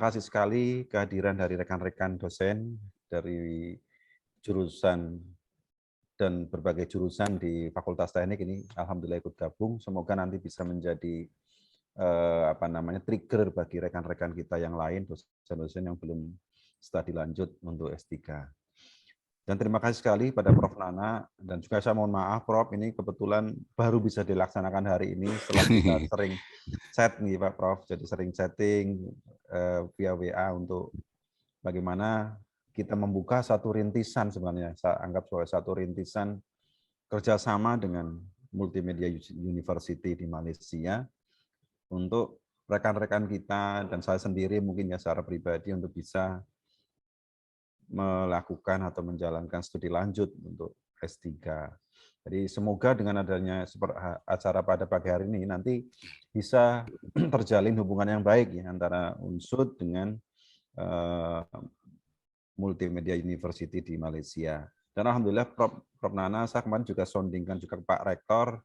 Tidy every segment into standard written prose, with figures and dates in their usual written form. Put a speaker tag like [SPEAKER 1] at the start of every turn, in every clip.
[SPEAKER 1] kasih sekali kehadiran dari rekan-rekan dosen dari jurusan dan berbagai jurusan di Fakultas Teknik ini alhamdulillah ikut gabung. Semoga nanti bisa menjadi trigger bagi rekan-rekan kita yang lain, dosen-dosen yang belum studi lanjut untuk S3. Dan terima kasih sekali pada Prof. Nana, dan juga saya mohon maaf Prof, ini kebetulan baru bisa dilaksanakan hari ini setelah kita sering chat nih Pak Prof, jadi sering chatting via WA untuk bagaimana kita membuka satu rintisan sebenarnya, saya anggap sebagai satu rintisan kerjasama dengan Multimedia University di Malaysia untuk rekan-rekan kita dan saya sendiri mungkin ya secara pribadi untuk bisa melakukan atau menjalankan studi lanjut untuk S3. Jadi semoga dengan adanya acara pada pagi hari ini nanti bisa terjalin hubungan yang baik ya antara UNSUD dengan Multimedia University di Malaysia. Dan alhamdulillah Prof. Nana, saya kemarin juga soundingkan juga ke Pak Rektor,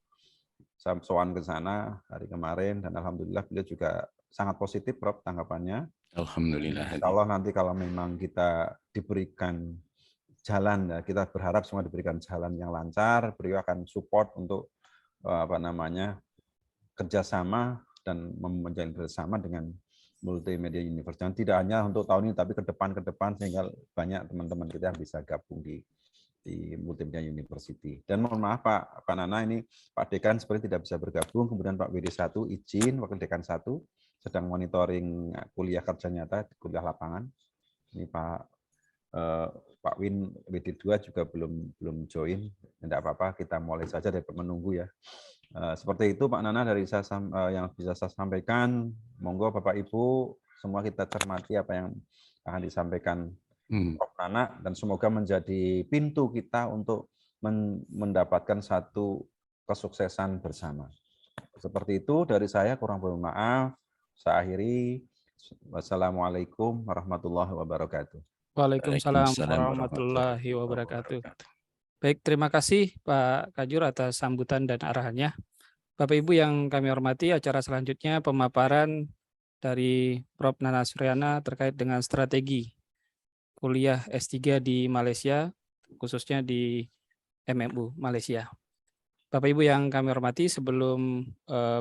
[SPEAKER 1] saya sowan ke sana hari kemarin, dan alhamdulillah beliau juga sangat positif Prof. tanggapannya.
[SPEAKER 2] Alhamdulillah.
[SPEAKER 1] Insya Allah nanti kalau memang kita diberikan jalan, ya, kita berharap semua diberikan jalan yang lancar, beliau akan support untuk kerjasama dan menjalin kerjasama dengan Multimedia University. Dan tidak hanya untuk tahun ini, tapi ke depan sehingga banyak teman-teman kita yang bisa gabung di Multimedia University. Dan mohon maaf Pak Nana, ini Pak Dekan seperti tidak bisa bergabung, kemudian Pak WD1 izin, Wakil Dekan 1 sedang monitoring kuliah kerja nyata, kuliah lapangan. Ini Pak Win WD2 juga belum join, tidak apa-apa, kita mulai saja dari menunggu ya. Seperti itu Pak Nana dari saya yang bisa saya sampaikan. Monggo Bapak Ibu semua kita cermati apa yang akan disampaikan Prof. Nana, dan semoga menjadi pintu kita untuk mendapatkan satu kesuksesan bersama. Seperti itu dari saya, kurang bermaaf. Saya akhiri. Wassalamualaikum warahmatullahi wabarakatuh.
[SPEAKER 3] Waalaikumsalam warahmatullahi wabarakatuh. Baik, terima kasih Pak Kajur atas sambutan dan arahannya. Bapak Ibu yang kami hormati, acara selanjutnya pemaparan dari Prof. Nana Suryana terkait dengan strategi kuliah S3 di Malaysia, khususnya di MMU Malaysia. Bapak Ibu yang kami hormati, sebelum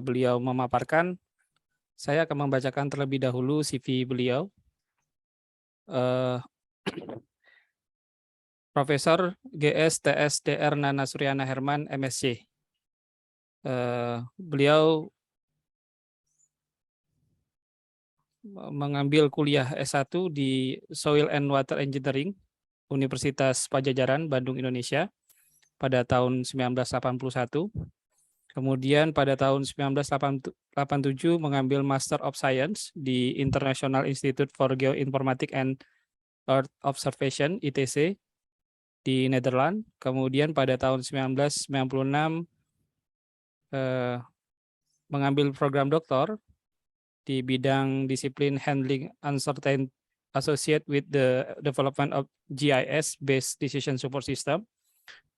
[SPEAKER 3] beliau memaparkan, saya akan membacakan terlebih dahulu CV beliau. Profesor GS TSDR Nana Suryana Herman, MSc. Beliau mengambil kuliah S1 di Soil and Water Engineering, Universitas Padjadjaran, Bandung, Indonesia, pada tahun 1981. Kemudian pada tahun 1987 mengambil Master of Science di International Institute for Geoinformatics and Earth Observation, ITC, di Nederland. Kemudian pada tahun 1996 mengambil program doktor di bidang disiplin Handling Uncertain Associated with the Development of GIS-based Decision Support System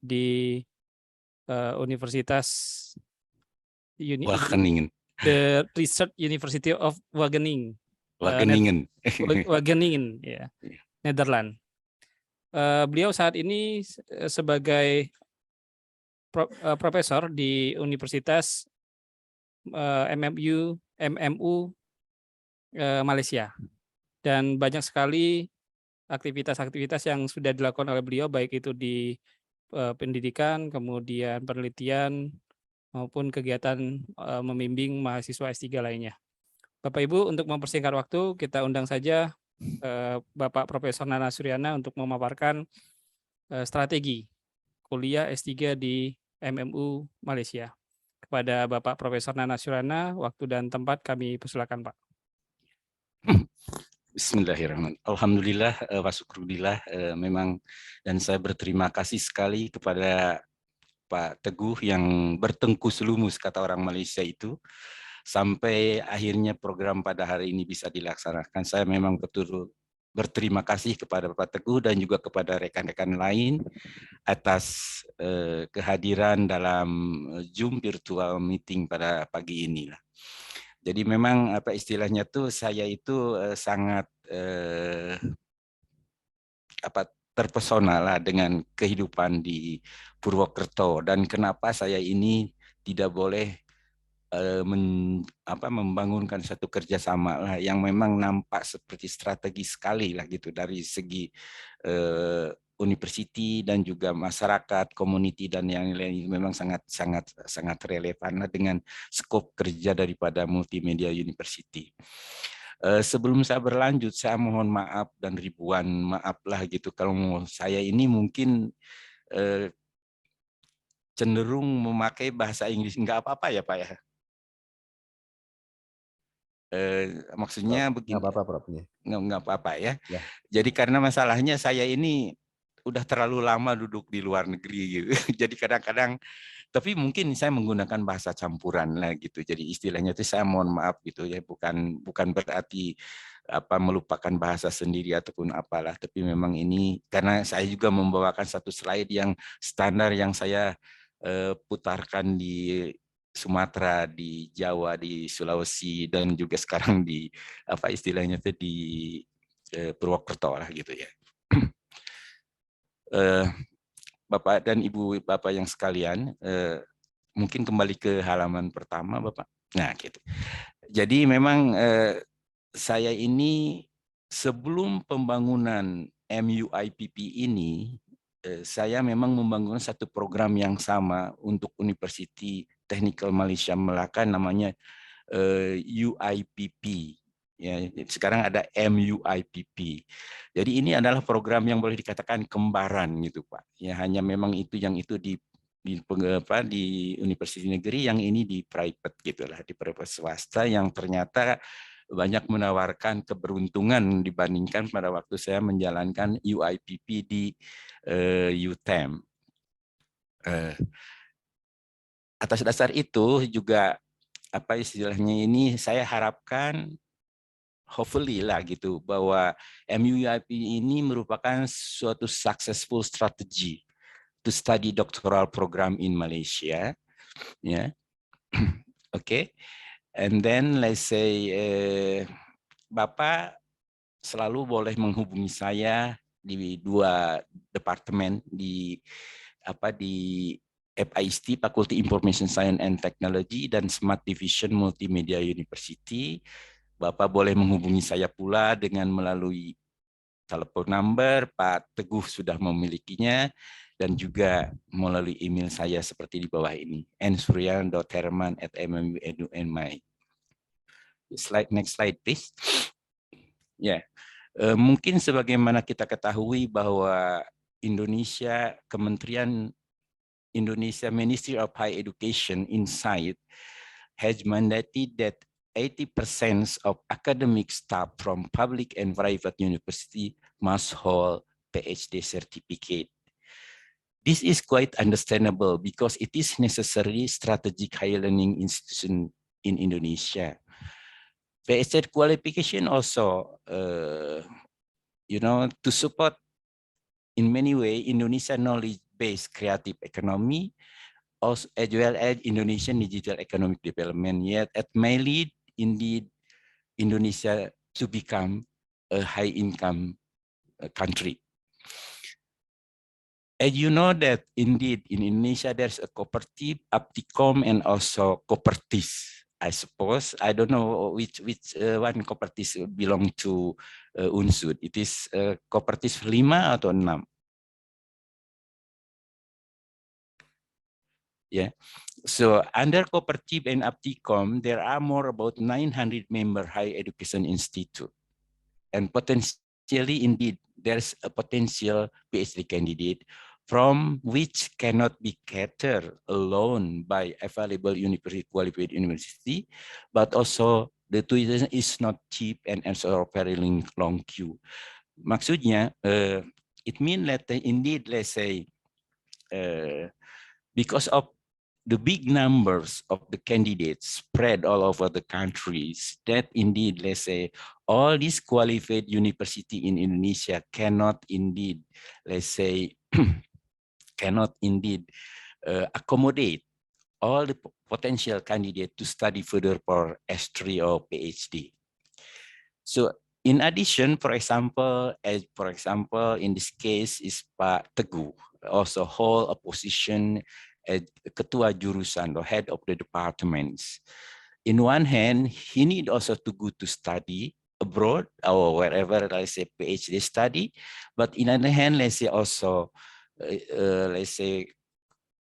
[SPEAKER 3] di Universitas
[SPEAKER 2] Wageningen.
[SPEAKER 3] The Research University of Wageningen. Wageningen, ya, Nederland. Beliau saat ini sebagai profesor di Universitas MMU Malaysia, dan banyak sekali aktivitas-aktivitas yang sudah dilakukan oleh beliau, baik itu di pendidikan, kemudian penelitian, maupun kegiatan membimbing mahasiswa S3 lainnya. Bapak Ibu, untuk mempersingkat waktu, kita undang saja Bapak Profesor Nana Suryana untuk memaparkan strategi kuliah S3 di MMU Malaysia. Kepada Bapak Profesor Nana Suryana, waktu dan tempat kami persilakan, Pak.
[SPEAKER 2] Bismillahirrahmanirrahim. Alhamdulillah wa syukurillah, memang, dan saya berterima kasih sekali kepada Pak Teguh yang bertengkus lumus, kata orang Malaysia itu, sampai akhirnya program pada hari ini bisa dilaksanakan. Saya memang betul berterima kasih kepada Pak Teguh dan juga kepada rekan-rekan lain atas kehadiran dalam Zoom virtual meeting pada pagi ini. Jadi memang apa istilahnya tuh saya itu sangat terpesona lah dengan kehidupan di Purwokerto, dan kenapa saya ini tidak boleh membangunkan satu kerjasama lah yang memang nampak seperti strategi sekali lah gitu dari segi university dan juga masyarakat, community dan yang lain, memang sangat relevan lah dengan skop kerja daripada Multimedia University. Sebelum saya berlanjut, saya mohon maaf dan ribuan maaf lah gitu kalau saya ini mungkin cenderung memakai bahasa Inggris. Nggak apa-apa ya Pak ya? Maksudnya begini,
[SPEAKER 1] nggak apa-apa, Prof.
[SPEAKER 2] nggak apa-apa ya.
[SPEAKER 1] Ya.
[SPEAKER 2] Jadi karena masalahnya saya ini udah terlalu lama duduk di luar negeri gitu. Jadi kadang-kadang, tapi mungkin saya menggunakan bahasa campuran lah gitu. Jadi istilahnya itu saya mohon maaf gitu ya, bukan berarti melupakan bahasa sendiri ataupun apalah, tapi memang ini karena saya juga membawakan satu slide yang standar yang saya putarkan di Sumatera, di Jawa, di Sulawesi, dan juga sekarang di apa istilahnya itu di Purwokerto lah gitu ya. Bapak dan Ibu Bapak yang sekalian, mungkin kembali ke halaman pertama Bapak. Nah gitu. Jadi memang saya ini sebelum pembangunan MUIPP ini, saya memang membangun satu program yang sama untuk University Technical Malaysia Melaka, namanya UIPP. Ya, sekarang ada MUIPP. Jadi ini adalah program yang boleh dikatakan kembaran gitu Pak. Ya hanya memang itu yang itu di universitas negeri, yang ini di private gitulah, di private swasta yang ternyata banyak menawarkan keberuntungan dibandingkan pada waktu saya menjalankan UIPP di UTEM. Atas dasar itu juga apa istilahnya ini saya harapkan hopefully lah gitu bahwa MUIP ini merupakan suatu successful strategy to study doctoral program in Malaysia, ya, okay. And then let's say Bapak selalu boleh menghubungi saya di dua departemen di FIST, Faculty Information Science and Technology, dan Smart Division Multimedia University. Bapak boleh menghubungi saya pula dengan melalui telepon number, Pak Teguh sudah memilikinya, dan juga melalui email saya seperti di bawah ini, nsuryan.herman@mmu.edu.my. Next slide, please. Ya, mungkin sebagaimana kita ketahui bahwa Indonesia, Kementerian Indonesia Ministry of Higher Education Insight has mandated that 80% of academic staff from public and private university must hold PhD certificate. This is quite understandable because it is necessary strategic higher learning institution in Indonesia. PhD qualification also, to support in many ways Indonesia knowledge-based creative economy, also, as well as Indonesian digital economic development, yet it may lead indeed Indonesia to become a high-income country. As you know that indeed in Indonesia there's a cooperative, Apticom, and also Kopertis. I suppose I don't know which one Kopertis belong to Unsud. It is Kopertis 5 atau 6. Yeah. So under Cooperative and Apticom, there are more about 900 member higher education institute, and potentially indeed there's a potential PhD candidate from which cannot be catered alone by available university qualified university, but also the tuition is not cheap and also very long queue. Maksudnya, it means that indeed, let's say, because of the big numbers of the candidates spread all over the countries, that indeed, let's say, all these qualified university in Indonesia cannot indeed, let's say, cannot indeed accommodate all the potential candidates to study further for S3 or PhD. So in addition, for example, in this case is Pak Teguh also hold a position as Ketua Jurusan or head of the departments. In one hand, he need also to go to study abroad or wherever, let's say PhD study, but in other hand, let's say also, let's say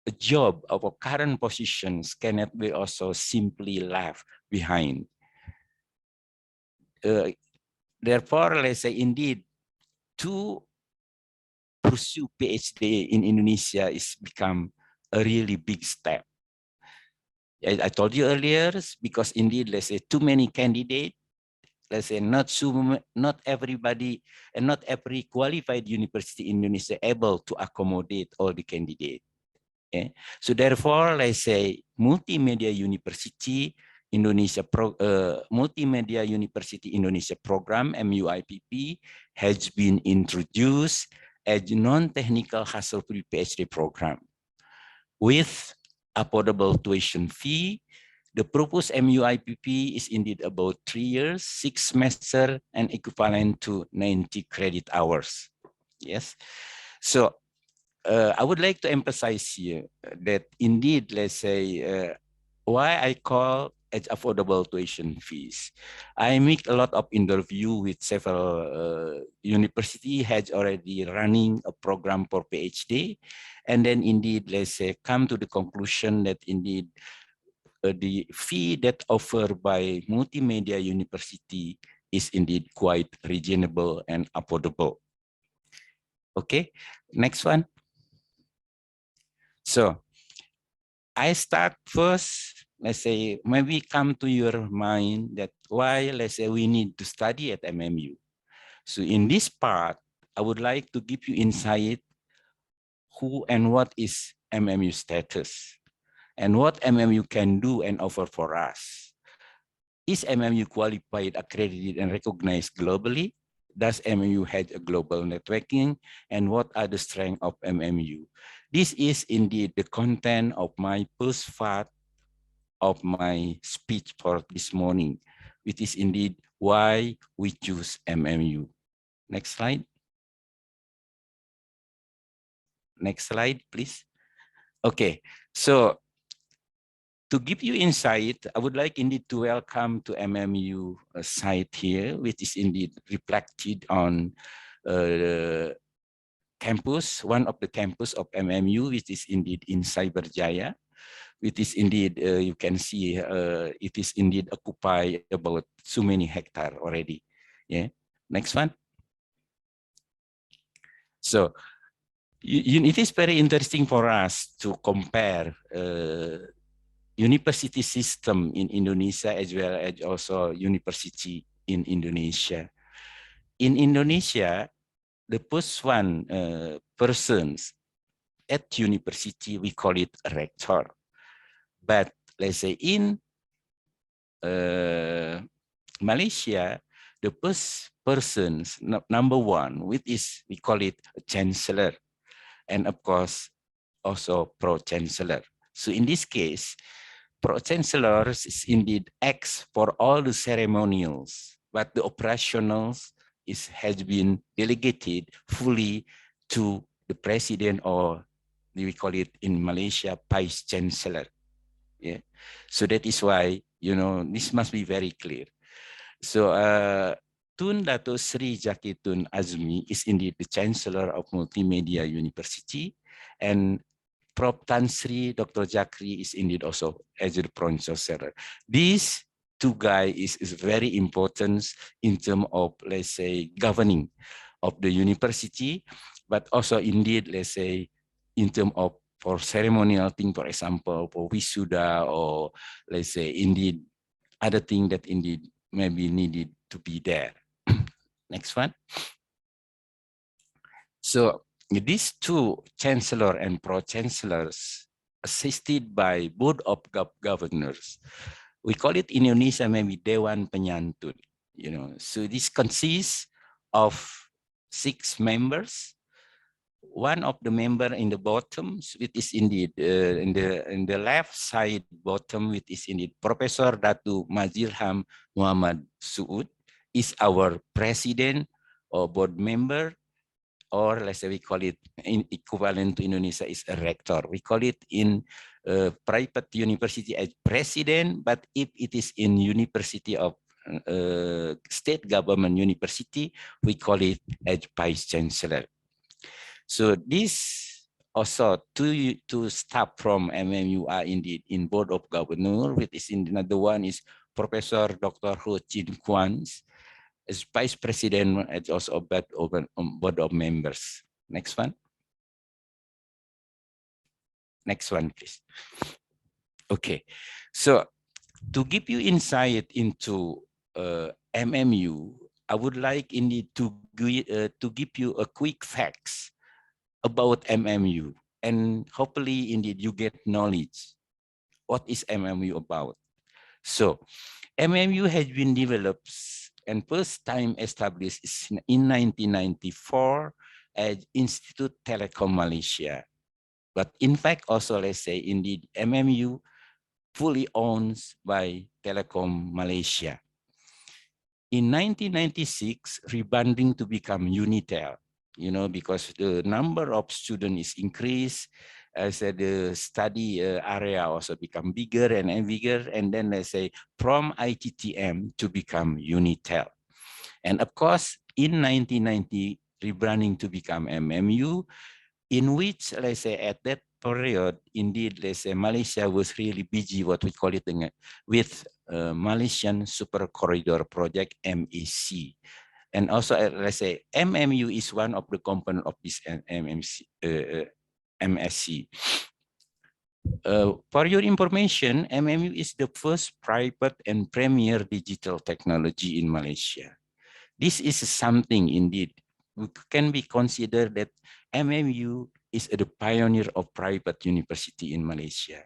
[SPEAKER 2] a job of a current positions cannot be also simply left behind. Therefore, let's say indeed, to pursue PhD in Indonesia is become a really big step. I told you earlier, because indeed, let's say too many candidates, let's say not everybody and not every qualified university in Indonesia able to accommodate all the candidates. Okay? So therefore, let's say Multimedia University Indonesia Multimedia University Indonesia program MUIPP has been introduced as a non-technical hassle-free PhD program with affordable tuition fee. The proposed MUIPP is indeed about 3 years, 6 semesters, and equivalent to 90 credit hours. Yes. So I would like to emphasize here that indeed, let's say, why I call it affordable tuition fees. I make a lot of interview with several university has already running a program for PhD, and then indeed, let's say, come to the conclusion that indeed the fee that offered by Multimedia University is indeed quite reasonable and affordable. Okay, next one. So I start first, let's say, maybe come to your mind that why, let's say, we need to study at MMU. So in this part, I would like to give you insight who and what is MMU status and what MMU can do and offer for us. Is MMU qualified, accredited, and recognized globally? Does MMU have a global networking? And what are the strengths of MMU? This is indeed the content of my first part of my speech for this morning, which is indeed why we choose MMU. Next slide. Next slide, please. Okay, so to give you insight, I would like indeed to welcome to MMU site here, which is indeed reflected on campus, one of the campus of MMU, which is indeed in Cyberjaya, which is indeed, you can see, it is indeed occupy about so many hectares already. Yeah, next one. So it is very interesting for us to compare university system in Indonesia as well as also university in Indonesia. In Indonesia, the first one persons at university, we call it a rector. But let's say in Malaysia, the first persons, number one, which is, we call it a chancellor. And of course, also pro-chancellor. So in this case, pro-chancellor is indeed acts for all the ceremonials, but the operationals has been delegated fully to the president, or we call it in Malaysia, vice chancellor. Yeah. So that is why, you know, this must be very clear. So Tun Dato Sri Zaki Tun Azmi is indeed the Chancellor of Multimedia University, and Prof. Tan Sri Dr. Zakri is indeed also as the Chancellor. These two guys is very important in terms of, let's say, governing of the university, but also indeed, let's say, in terms of for ceremonial thing, for example, for wisuda, or let's say, indeed, other thing that indeed maybe needed to be there. Next one. So these two chancellor and pro-chancellors, assisted by board of governors, we call it in Indonesia maybe Dewan Penyantun. You know, so this consists of 6 members, one of the member in the bottom, it is indeed in the left side bottom, it is indeed Professor Datu Mazilham Muhammad Suud is our president or board member, or let's say we call it in equivalent to Indonesia is a rector. We call it in private university as president, but if it is in university of state government university, we call it as vice chancellor. So this also two staff from MMU are indeed in board of governor, which is in another one is Professor Dr. Ho Chin Kwan as vice president and also board of members. Next one. Next one, please. Okay, so to give you insight into MMU, I would like indeed to give you a quick facts about MMU, and hopefully indeed you get knowledge. What is MMU about? So MMU has been developed and first time established in 1994 as Institute Telekom Malaysia. But in fact, also let's say indeed MMU fully owned by Telekom Malaysia. In 1996, rebranding to become Unitel, you know, because the number of students is increased, as the study area also become bigger and bigger, and then let's say from ITTM to become Unitel. And of course, in 1990, rebranding to become MMU, in which, let's say, at that period, indeed, let's say, Malaysia was really busy, what we call it, with Malaysian Super Corridor Project, MAC. And also, let's say, MMU is one of the components of this MSC. For your information, MMU is the first private and premier digital technology in Malaysia. This is something indeed, we can be considered that MMU is the pioneer of private university in Malaysia.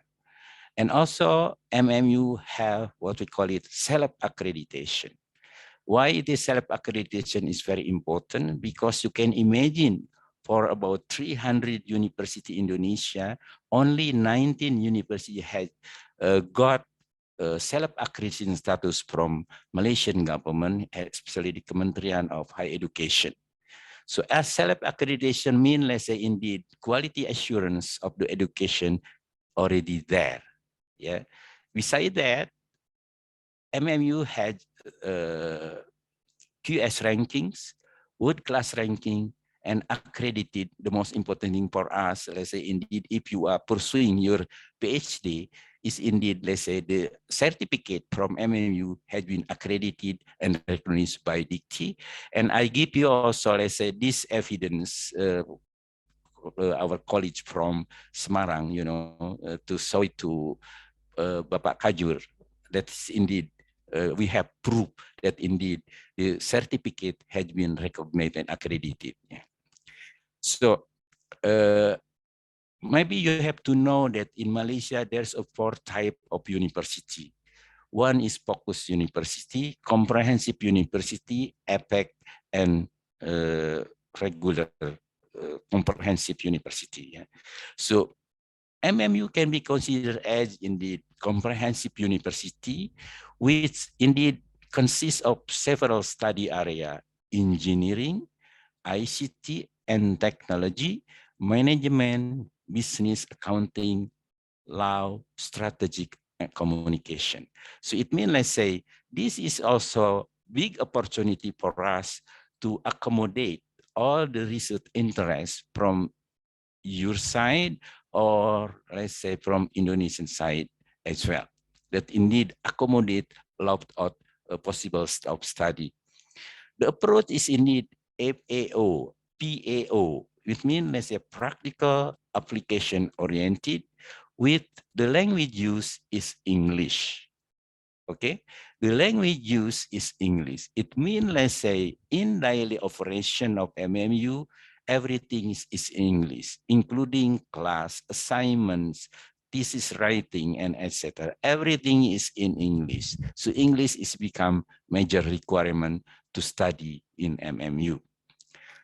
[SPEAKER 2] And also MMU have what we call it self-accreditation. Why it is self-accreditation is very important, because you can imagine for about 300 university in Indonesia, only 19 universities had got self-accreditation status from Malaysian government, especially the Kementerian of Higher Education. So as self-accreditation means, let's say indeed, quality assurance of the education already there. Yeah. Besides that, MMU had QS rankings, world class ranking, and accredited. The most important thing for us, let's say indeed, if you are pursuing your PhD, is indeed, let's say, the certificate from MMU has been accredited and recognized by DIKTI. And I give you also, let's say, this evidence, our college from Semarang, you know, to show it to Bapak Kajur, that's indeed, we have proof that indeed the certificate has been recognized and accredited. Yeah. So maybe you have to know that in Malaysia, there's a 4 types of university. One is focus university, comprehensive university, EPEC, and regular comprehensive university. Yeah. So MMU can be considered as indeed comprehensive university, which indeed consists of several study areas: engineering, ICT and technology, management, business, accounting, law, strategic, and communication. So it means, let's say, this is also big opportunity for us to accommodate all the research interests from your side, or let's say from Indonesian side as well, that indeed accommodate a lot of possible of study. The approach is indeed FAO, PAO, which means, let's say, practical application oriented, with the language use is English. Okay, the language use is English. It means, let's say, in daily operation of MMU, everything is English, including class, assignments, thesis writing, and etc. Everything is in English. So English is become major requirement to study in MMU.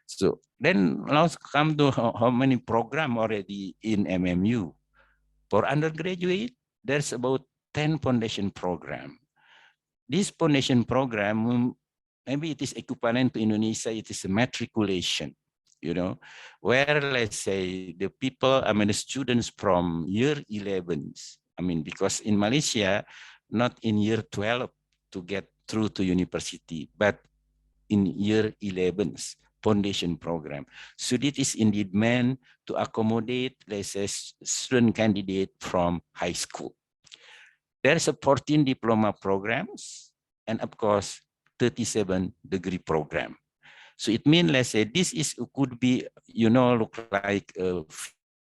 [SPEAKER 2] So then let's come to how many program already in MMU. For undergraduate, there's about 10 foundation program. This foundation program, maybe it is equivalent to Indonesia, it is a matriculation, you know, where let's say the people, I mean the students from year 11s, I mean, because in Malaysia, not in year 12 to get through to university, but in year 11s foundation program. So it is indeed meant to accommodate, let's say, student candidate from high school. There's a 14 diploma programs and of course 37 degree program. So it means, let's say, this is could be, you know, look like a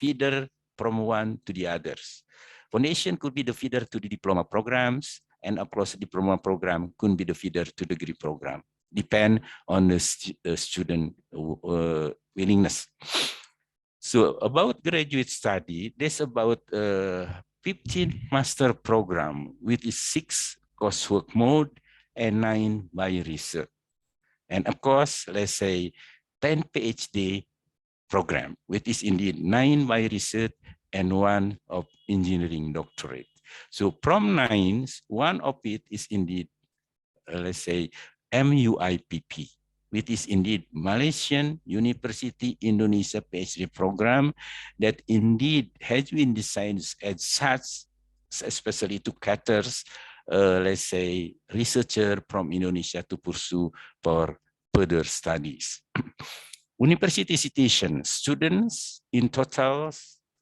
[SPEAKER 2] feeder from one to the others. Foundation could be the feeder to the diploma programs, and of course, diploma program could be the feeder to degree program. Depend on the student willingness. So about graduate study, there's about 15 master program with 6 coursework mode and 9 by research. And of course, let's say 10 PhD program, which is indeed 9 by research and 1 of engineering doctorate. So from 9, 1 of it is indeed, let's say, MUIPP, which is indeed Malaysian University Indonesia PhD program that indeed has been designed as such, especially to cater, let's say, researcher from Indonesia to pursue for further studies. University citation students in total,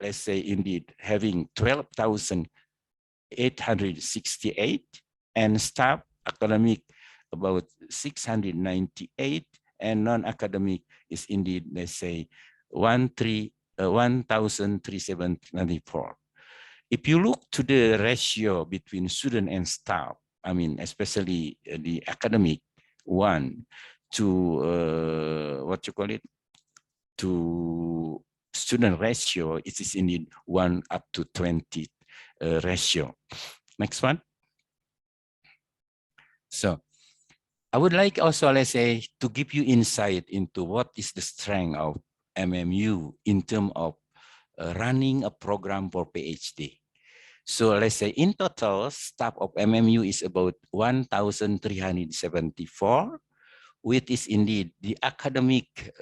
[SPEAKER 2] let's say, indeed having 12,868 and staff academic about 698 and non-academic is indeed, let's say, 1,394. If you look to the ratio between student and staff, I mean, especially the academic one to what you call it, to student ratio, it is indeed 1:20 ratio. Next one. So I would like also, let's say, to give you insight into what is the strength of MMU in terms of running a program for PhD. So let's say in total, staff of MMU is about 1,374, which is indeed the academic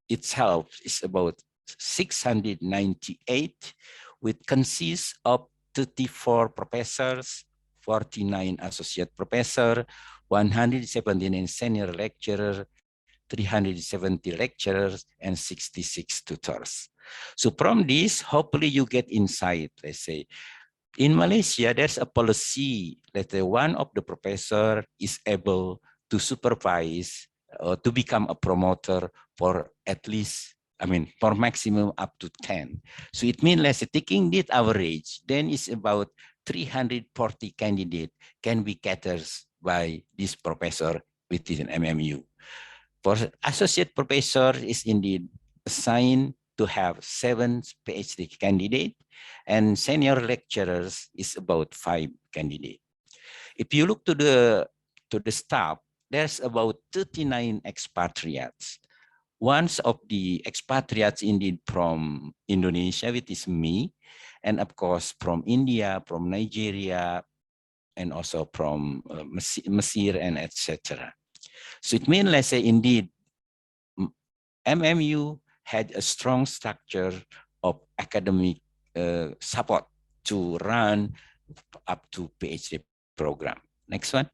[SPEAKER 2] itself is about 698, which consists of 34 professors, 49 associate professors, 179 senior lecturers, 370 lecturers, and 66 tutors. So from this, hopefully you get insight, let's say. In Malaysia, there's a policy that one of the professor is able to supervise or to become a promoter for at least, I mean, for maximum up to 10. So it means, let's say, taking this average, then it's about 340 candidates can be catered by this professor within MMU. For associate professor is indeed assigned to have 7 PhD candidates, and senior lecturers is about 5 candidates. If you look to the staff, there's about 39 expatriates. One of the expatriates indeed from Indonesia, which is me, and of course from India, from Nigeria, and also from Mesir and etc. So it means, let's say, indeed, MMU had a strong structure of academic support to run up to PhD program. Next one.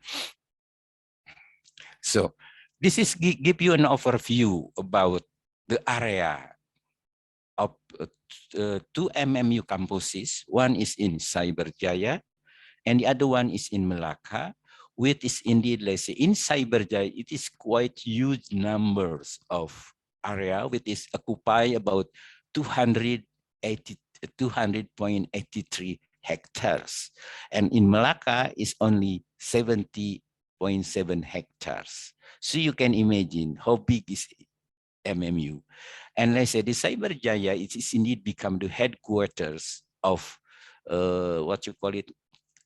[SPEAKER 2] So this is give you an overview about the area of 2 MMU campuses. One is in Cyberjaya, and the other one is in Melaka, which is indeed, let's say, in Cyberjaya, it is quite huge numbers of area, which is occupy about 200.83 hectares. And in Melaka is only 70.7 hectares. So you can imagine how big is MMU. And let's say the Cyberjaya, it is indeed become the headquarters of what you call it,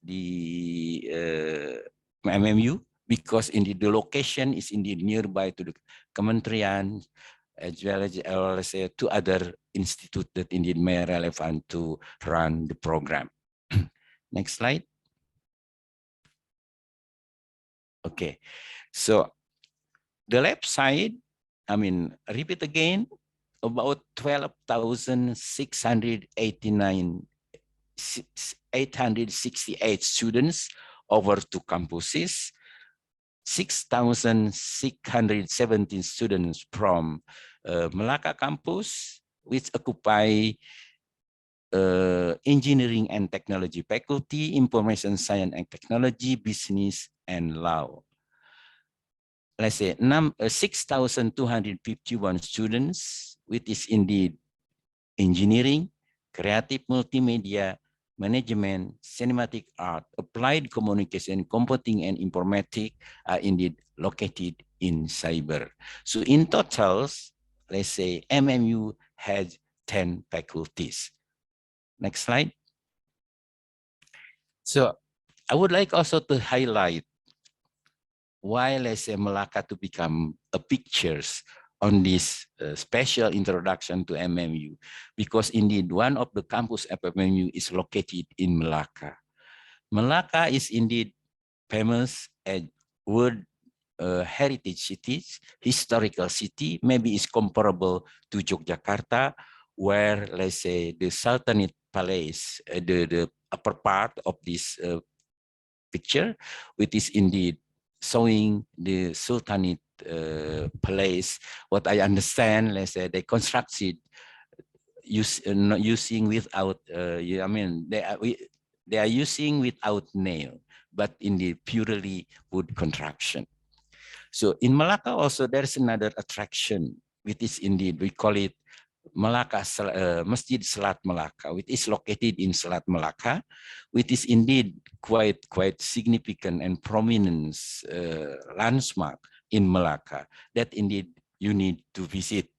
[SPEAKER 2] the MMU, because indeed the location is indeed nearby to the kementerian, as well as two other institutes that indeed may relevant to run the program. Next slide. Okay, so the left side, I mean, repeat again, about 868 students over 2 campuses, 6,617 students from Melaka campus, which occupy engineering and technology faculty, information science and technology, business and law. Let's say 6,251 students, which is indeed engineering, creative multimedia, management, cinematic art, applied communication, computing and informatics are indeed located in cyber. So in total, let's say MMU has 10 faculties. Next slide. So I would like also to highlight why, let's say, Melaka to become a pictures on this special introduction to MMU, because indeed one of the campus of MMU is located in Melaka. Melaka is indeed famous as world heritage cities, historical city, maybe is comparable to Yogyakarta, where, let's say, the Sultanate Palace, the upper part of this picture, which is indeed showing the Sultanate Palace. What I understand, let's say, they constructed not using without, I mean, they are using without nail, but indeed purely wood construction. So in Melaka also there's another attraction, which is indeed, we call it Melaka Masjid Selat Melaka, which is located in Selat Melaka, which is indeed quite significant and prominent landmark in Melaka that indeed you need to visit,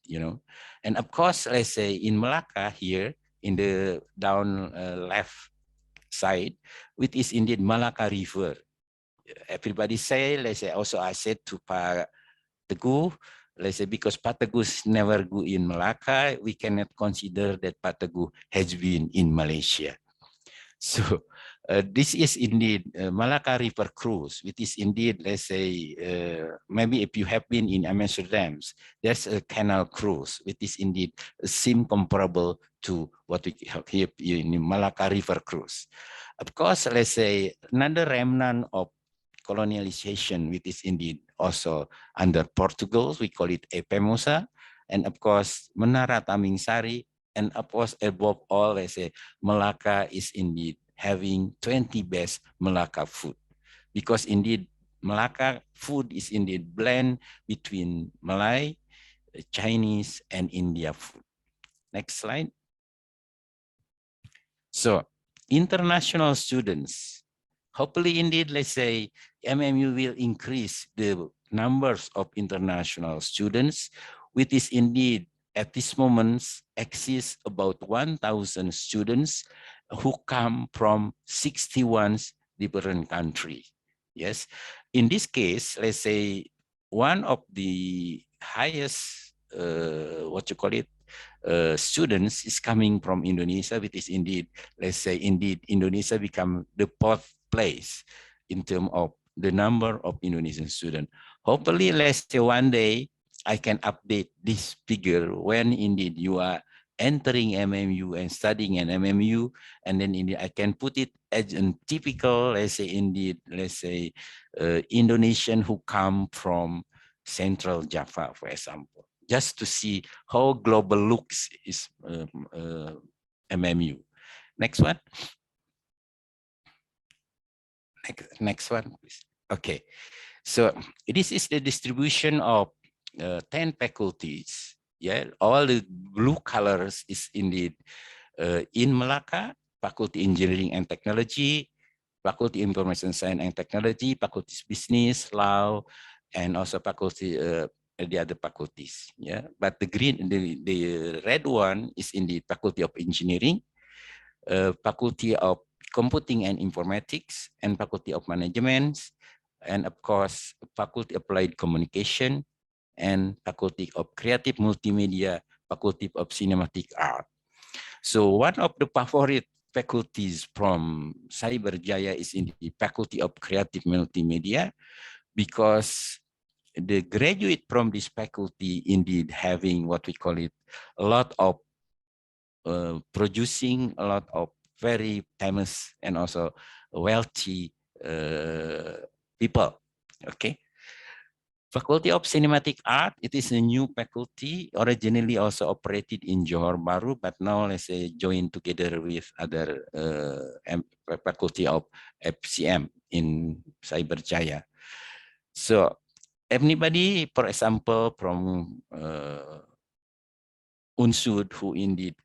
[SPEAKER 2] you know. And of course, let's say in Melaka here in the down left side, which is indeed Melaka River. Everybody say, let's say, also I said to Pak Teguh, let's say, because Pak Teguh never go in Melaka, we cannot consider that Pak Teguh has been in Malaysia. So this is indeed Melaka River Cruise, which is indeed, let's say, maybe if you have been in Amsterdam, there's a canal cruise, which is indeed seem comparable to what we have here in Melaka River Cruise. Of course, let's say another remnant of colonialization, which is indeed also under Portugal, we call it Epemosa, and of course Menara Taming Sari, and of course above all, let's say Melaka is indeed having 20 best Melaka food, because indeed Melaka food is indeed blend between Malay, Chinese, and India food. Next slide. So international students, hopefully indeed, let's say MMU will increase the numbers of international students, which is indeed at this moment exists about 1,000 students who come from 61 different countries. Yes, in this case, let's say one of the highest, students is coming from Indonesia, which is indeed, let's say, indeed Indonesia become the fourth place in terms of the number of Indonesian students. Hopefully, let's say one day I can update this figure when indeed you are entering MMU and studying an MMU, and then indeed I can put it as a typical, let's say, indeed, let's say, Indonesian who come from Central Java, for example, just to see how global looks is MMU. Next one. Next one, please. Okay, so this is the distribution of 10 faculties. Yeah, all the blue colors is indeed in Melaka, Faculty Engineering and Technology, Faculty Information Science and Technology, Faculty Business, Law, and also faculty the other faculties. Yeah, but the green, the red one is indeed Faculty of Engineering, Faculty of Computing and Informatics, and Faculty of Management, and of course Faculty Applied Communication, and Faculty of Creative Multimedia, Faculty of Cinematic Art. So one of the favorite faculties from Cyberjaya is in the Faculty of Creative Multimedia, because the graduate from this faculty indeed having what we call it a lot of producing a lot of very famous and also wealthy people. Okay. Faculty of Cinematic Art, it is a new faculty, originally also operated in Johor Bahru, but now let's say joined together with other faculty of FCM in Cyberjaya. So anybody, for example, from Unsud who indeed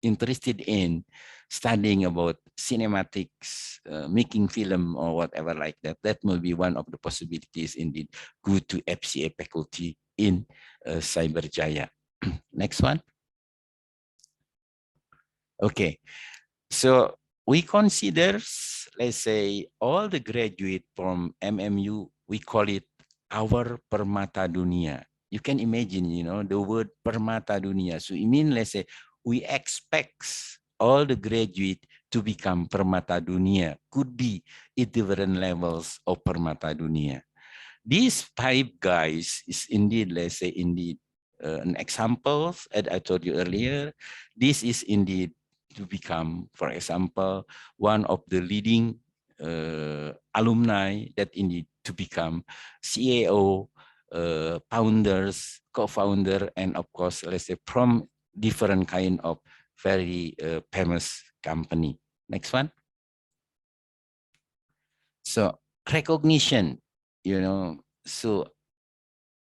[SPEAKER 2] interested in studying about cinematics, making film or whatever like that, that will be one of the possibilities indeed go to FCA faculty in Cyberjaya. Next one. Okay, so we consider, let's say, all the graduate from MMU, we call it our Permata Dunia. You can imagine, you know, the word Permata Dunia. So it means, let's say, we expect all the graduate to become Permata Dunia, could be at different levels of Permata Dunia. These 5 guys is indeed, let's say, indeed an example, as I told you earlier. This is indeed to become, for example, one of the leading alumni that indeed to become CAO, founders, co-founder, and of course, let's say from different kind of very famous company. Next one. So recognition, you know, so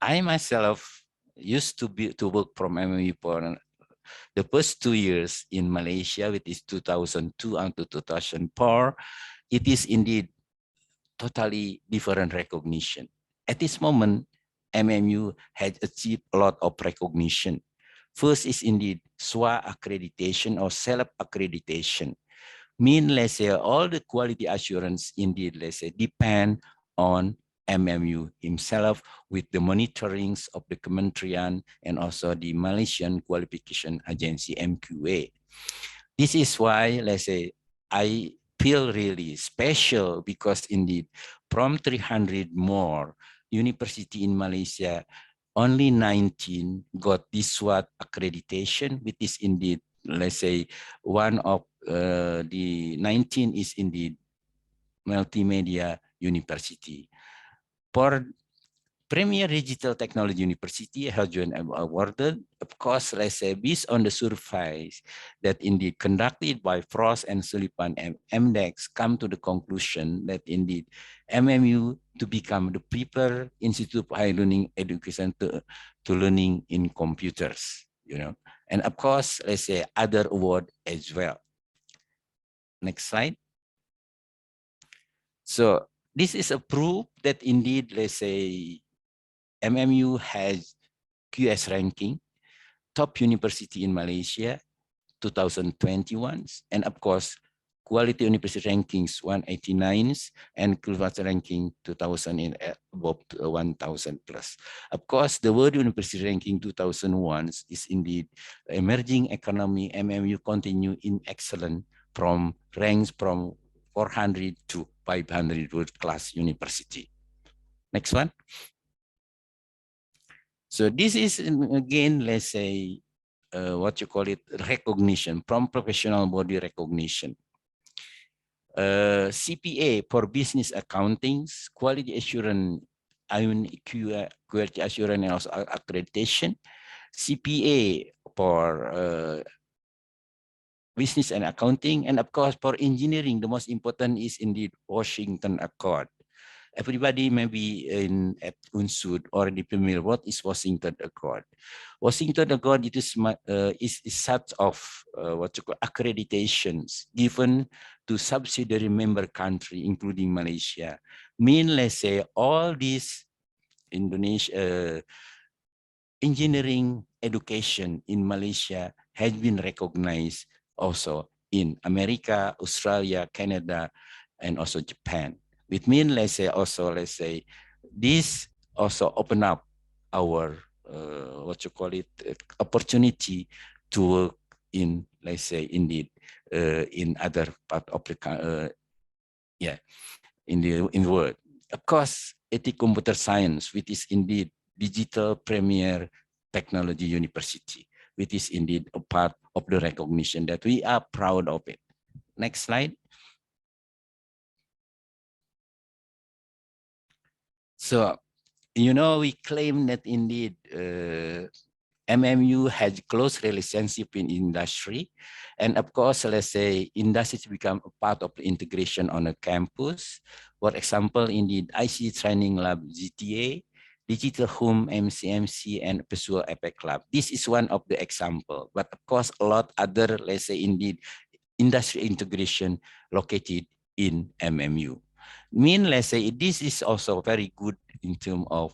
[SPEAKER 2] I myself used to work from MMU for the first 2 years in Malaysia, which is 2002 until 2004. It is indeed totally different recognition. At this moment, MMU has achieved a lot of recognition. First is indeed SWA accreditation or self-accreditation. Mean, let's say, all the quality assurance indeed, let's say, depend on MMU himself with the monitorings of the Kementerian and also the Malaysian Qualification Agency, MQA. This is why, let's say, I feel really special because indeed from 300 more university in Malaysia, only 19 got this SWAT accreditation, which is indeed, let's say, one of the 19 is indeed multimedia university. For Premier Digital Technology University has been awarded, of course, let's say, based on the surveys that indeed conducted by Frost and Sullivan and MDEX come to the conclusion that indeed MMU to become the preferred institute of higher learning education to learning in computers, you know, and of course, let's say other award as well. Next slide. So this is a proof that indeed, let's say, MMU has QS ranking, top university in Malaysia, 2021, and of course, quality university rankings 189s and Kulvata ranking 2000 in above 1000 plus. Of course, the World University ranking 2001 is indeed emerging economy. MMU continue in excellent from ranks from 400 to 500 world class university. Next one. So this is again, let's say, what you call it, recognition from professional body recognition. CPA for business accounting, quality assurance, quality assurance and also accreditation. CPA for business and accounting, and of course for engineering, the most important is indeed Washington Accord. Everybody maybe at Unsud already familiar what is Washington Accord. Washington Accord it is such of what you call accreditations given to subsidiary member country, including Malaysia. Mean, let's say, all these Indonesia engineering education in Malaysia has been recognized also in America, Australia, Canada, and also Japan. Which means, let's say, also, let's say, this also open up our opportunity to work in, let's say, indeed, in other part of the in the world. Of course, ethic computer science, which is indeed digital premier technology university, which is indeed a part of the recognition that we are proud of it. Next slide. So, you know, we claim that indeed MMU has close relationship in industry. And of course, let's say industry become a part of the integration on a campus. For example, indeed, ICT Training Lab GTA, Digital Home MCMC, and Visual Epic Lab. This is one of the example. But of course, a lot other, let's say indeed, industry integration located in MMU. Let's say this is also very good in terms of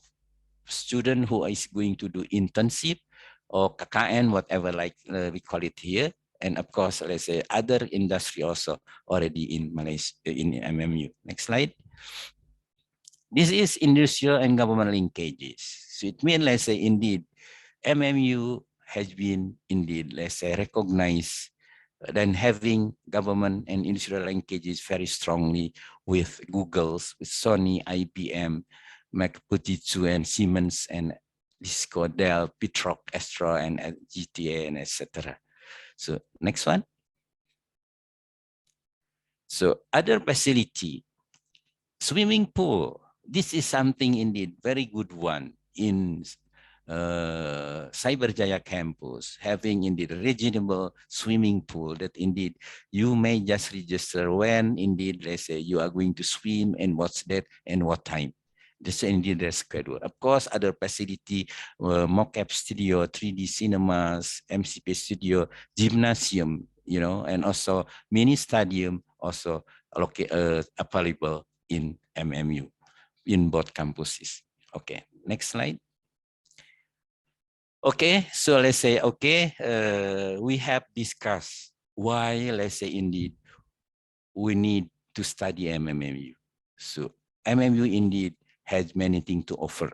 [SPEAKER 2] student who is going to do internship or KKN, whatever like we call it here. And of course, let's say other industry also already in Malaysia, in MMU. Next slide. This is industrial and government linkages. So it means, let's say, indeed, MMU has been indeed, let's say, recognized than having government and industrial linkages very strongly with Google's, with Sony, IBM, Fujitsu, and Siemens, and Cisco, Dell, Pitrock, Astra, and GTA, and etc. So next one. So other facility, swimming pool. This is something indeed very good one in Cyberjaya campus, having indeed a reasonable swimming pool that indeed you may just register when indeed, let's say, you are going to swim and what's that and what time. This is indeed the schedule. Of course, other facility, mocap studio, 3D cinemas, MCP studio, gymnasium, you know, and also mini stadium also available in MMU in both campuses. Okay, next slide. Okay, so let's say, okay, we have discussed why, let's say, indeed, we need to study MMU. So MMU indeed has many things to offer.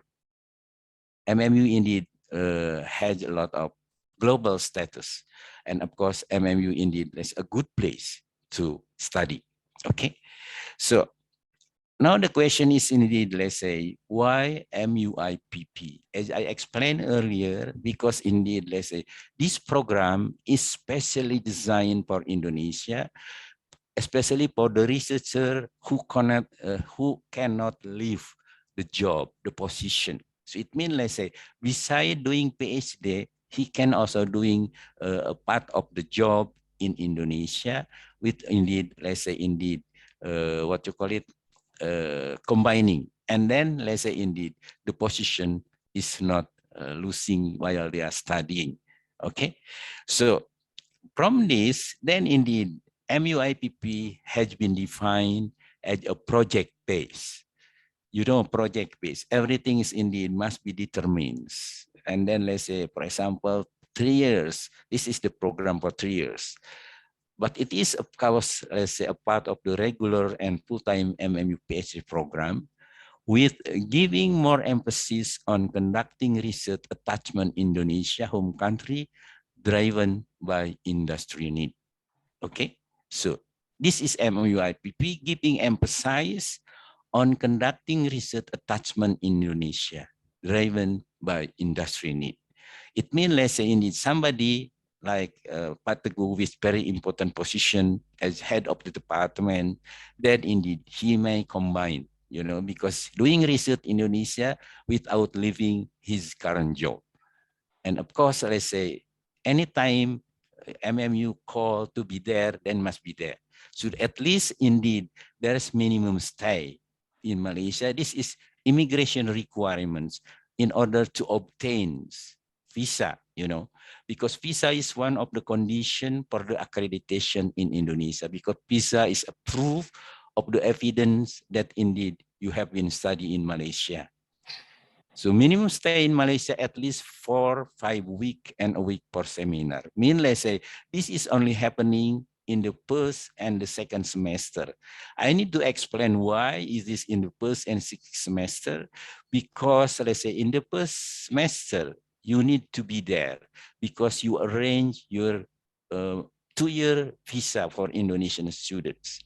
[SPEAKER 2] MMU indeed has a lot of global status. And of course, MMU indeed is a good place to study. Okay, so now the question is indeed, let's say, why MUIPP? As I explained earlier, because indeed, let's say, this program is specially designed for Indonesia, especially for the researcher who cannot leave the job, the position. So it means, let's say, besides doing PhD, he can also doing a part of the job in Indonesia with indeed, let's say, indeed, what you call it, combining. And then, let's say, indeed, the position is not losing while they are studying. Okay, so from this, then indeed, MUIPP has been defined as a project base. You know, project base, everything is indeed must be determined. And then let's say, for example, 3 years, this is the program for 3 years. But it is, of course, let's say, a part of the regular and full-time MMU PhD program, with giving more emphasis on conducting research attachment in Indonesia, home country, driven by industry need. Okay, so this is MUIPP, giving emphasis on conducting research attachment in Indonesia, driven by industry need. It means, let's say, indeed, somebody like Pak Teguh with very important position as head of the department, that indeed he may combine, you know, because doing research in Indonesia without leaving his current job. And of course, let's say, anytime MMU call to be there, then must be there. So at least indeed, there's minimum stay in Malaysia. This is immigration requirements in order to obtain visa, you know, because visa is one of the conditions for the accreditation in Indonesia, because visa is a proof of the evidence that indeed you have been studying in Malaysia. So minimum stay in Malaysia at least 4-5 weeks and a week per seminar. Let's say this is only happening in the first and the second semester. I need to explain why is this in the first and second semester, because let's say in the first semester, you need to be there because you arrange your 2-year visa for Indonesian students.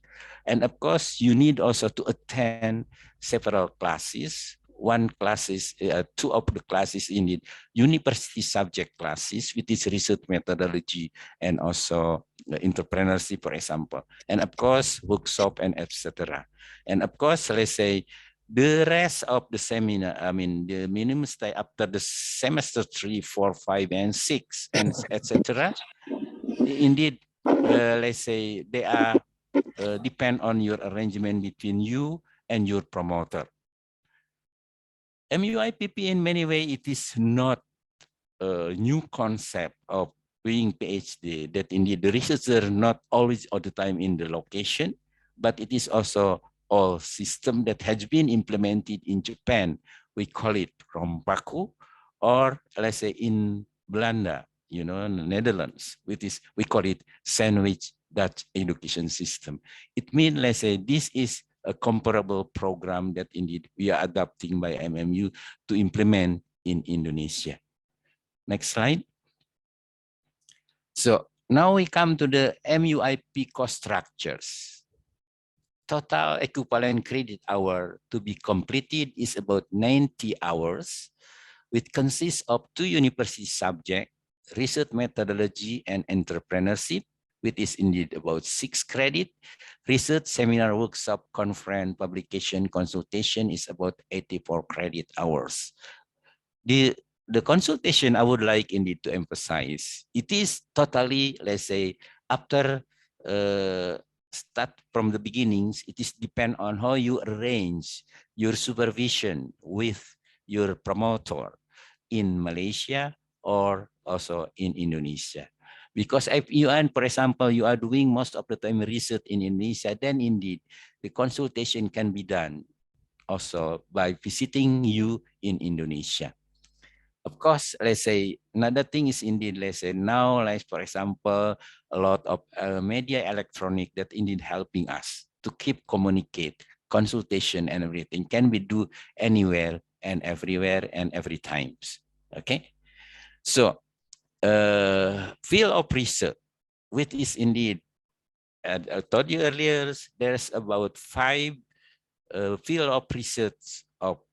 [SPEAKER 2] And of course, you need also to attend several classes. One classes, 2 of the classes indeed, university subject classes, with this research methodology and also entrepreneurship, for example. And of course, workshop and etc. And of course, let's say, the rest of the seminar, I mean, the minimum stay after the semester 3, 4, 5, and 6, and etc. Indeed, let's say they are depend on your arrangement between you and your promoter. MUIPP in many ways, it is not a new concept of doing PhD, that indeed the researcher not always all the time in the location, but it is also all system that has been implemented in Japan. We call it Rompaku, or let's say in Belanda, you know, in the Netherlands, which is, we call it sandwich Dutch education system. It means, let's say, this is a comparable program that indeed we are adapting by MMU to implement in Indonesia. Next slide. So now we come to the MUIP cost structures. Total equivalent credit hour to be completed is about 90 hours, which consists of 2 university subjects, research methodology and entrepreneurship, which is indeed about 6 credit. Research, seminar, workshop, conference, publication, consultation is about 84 credit hours. The consultation I would like indeed to emphasize, it is totally, let's say, after start from the beginnings, it is depend on how you arrange your supervision with your promoter in Malaysia or also in Indonesia. Because if you are, for example, you are doing most of the time research in Indonesia, then indeed the consultation can be done also by visiting you in Indonesia. Of course, let's say another thing is indeed, let's say now, like for example, a lot of media electronic that indeed helping us to keep communicate, consultation and everything can be do anywhere and everywhere and every times. Okay, so field of research, which is indeed, I told you earlier, there's about 5 field of research of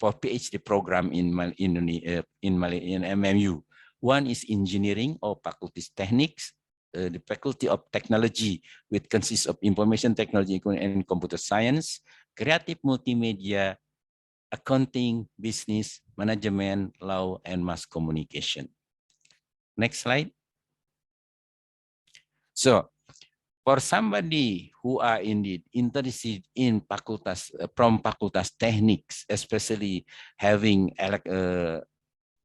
[SPEAKER 2] for PhD program in MMU. One is engineering or faculties techniques, the faculty of technology, which consists of information technology and computer science, creative multimedia, accounting, business, management, law, and mass communication. Next slide. So, for somebody who are indeed interested in facultas, from facultas techniques, especially having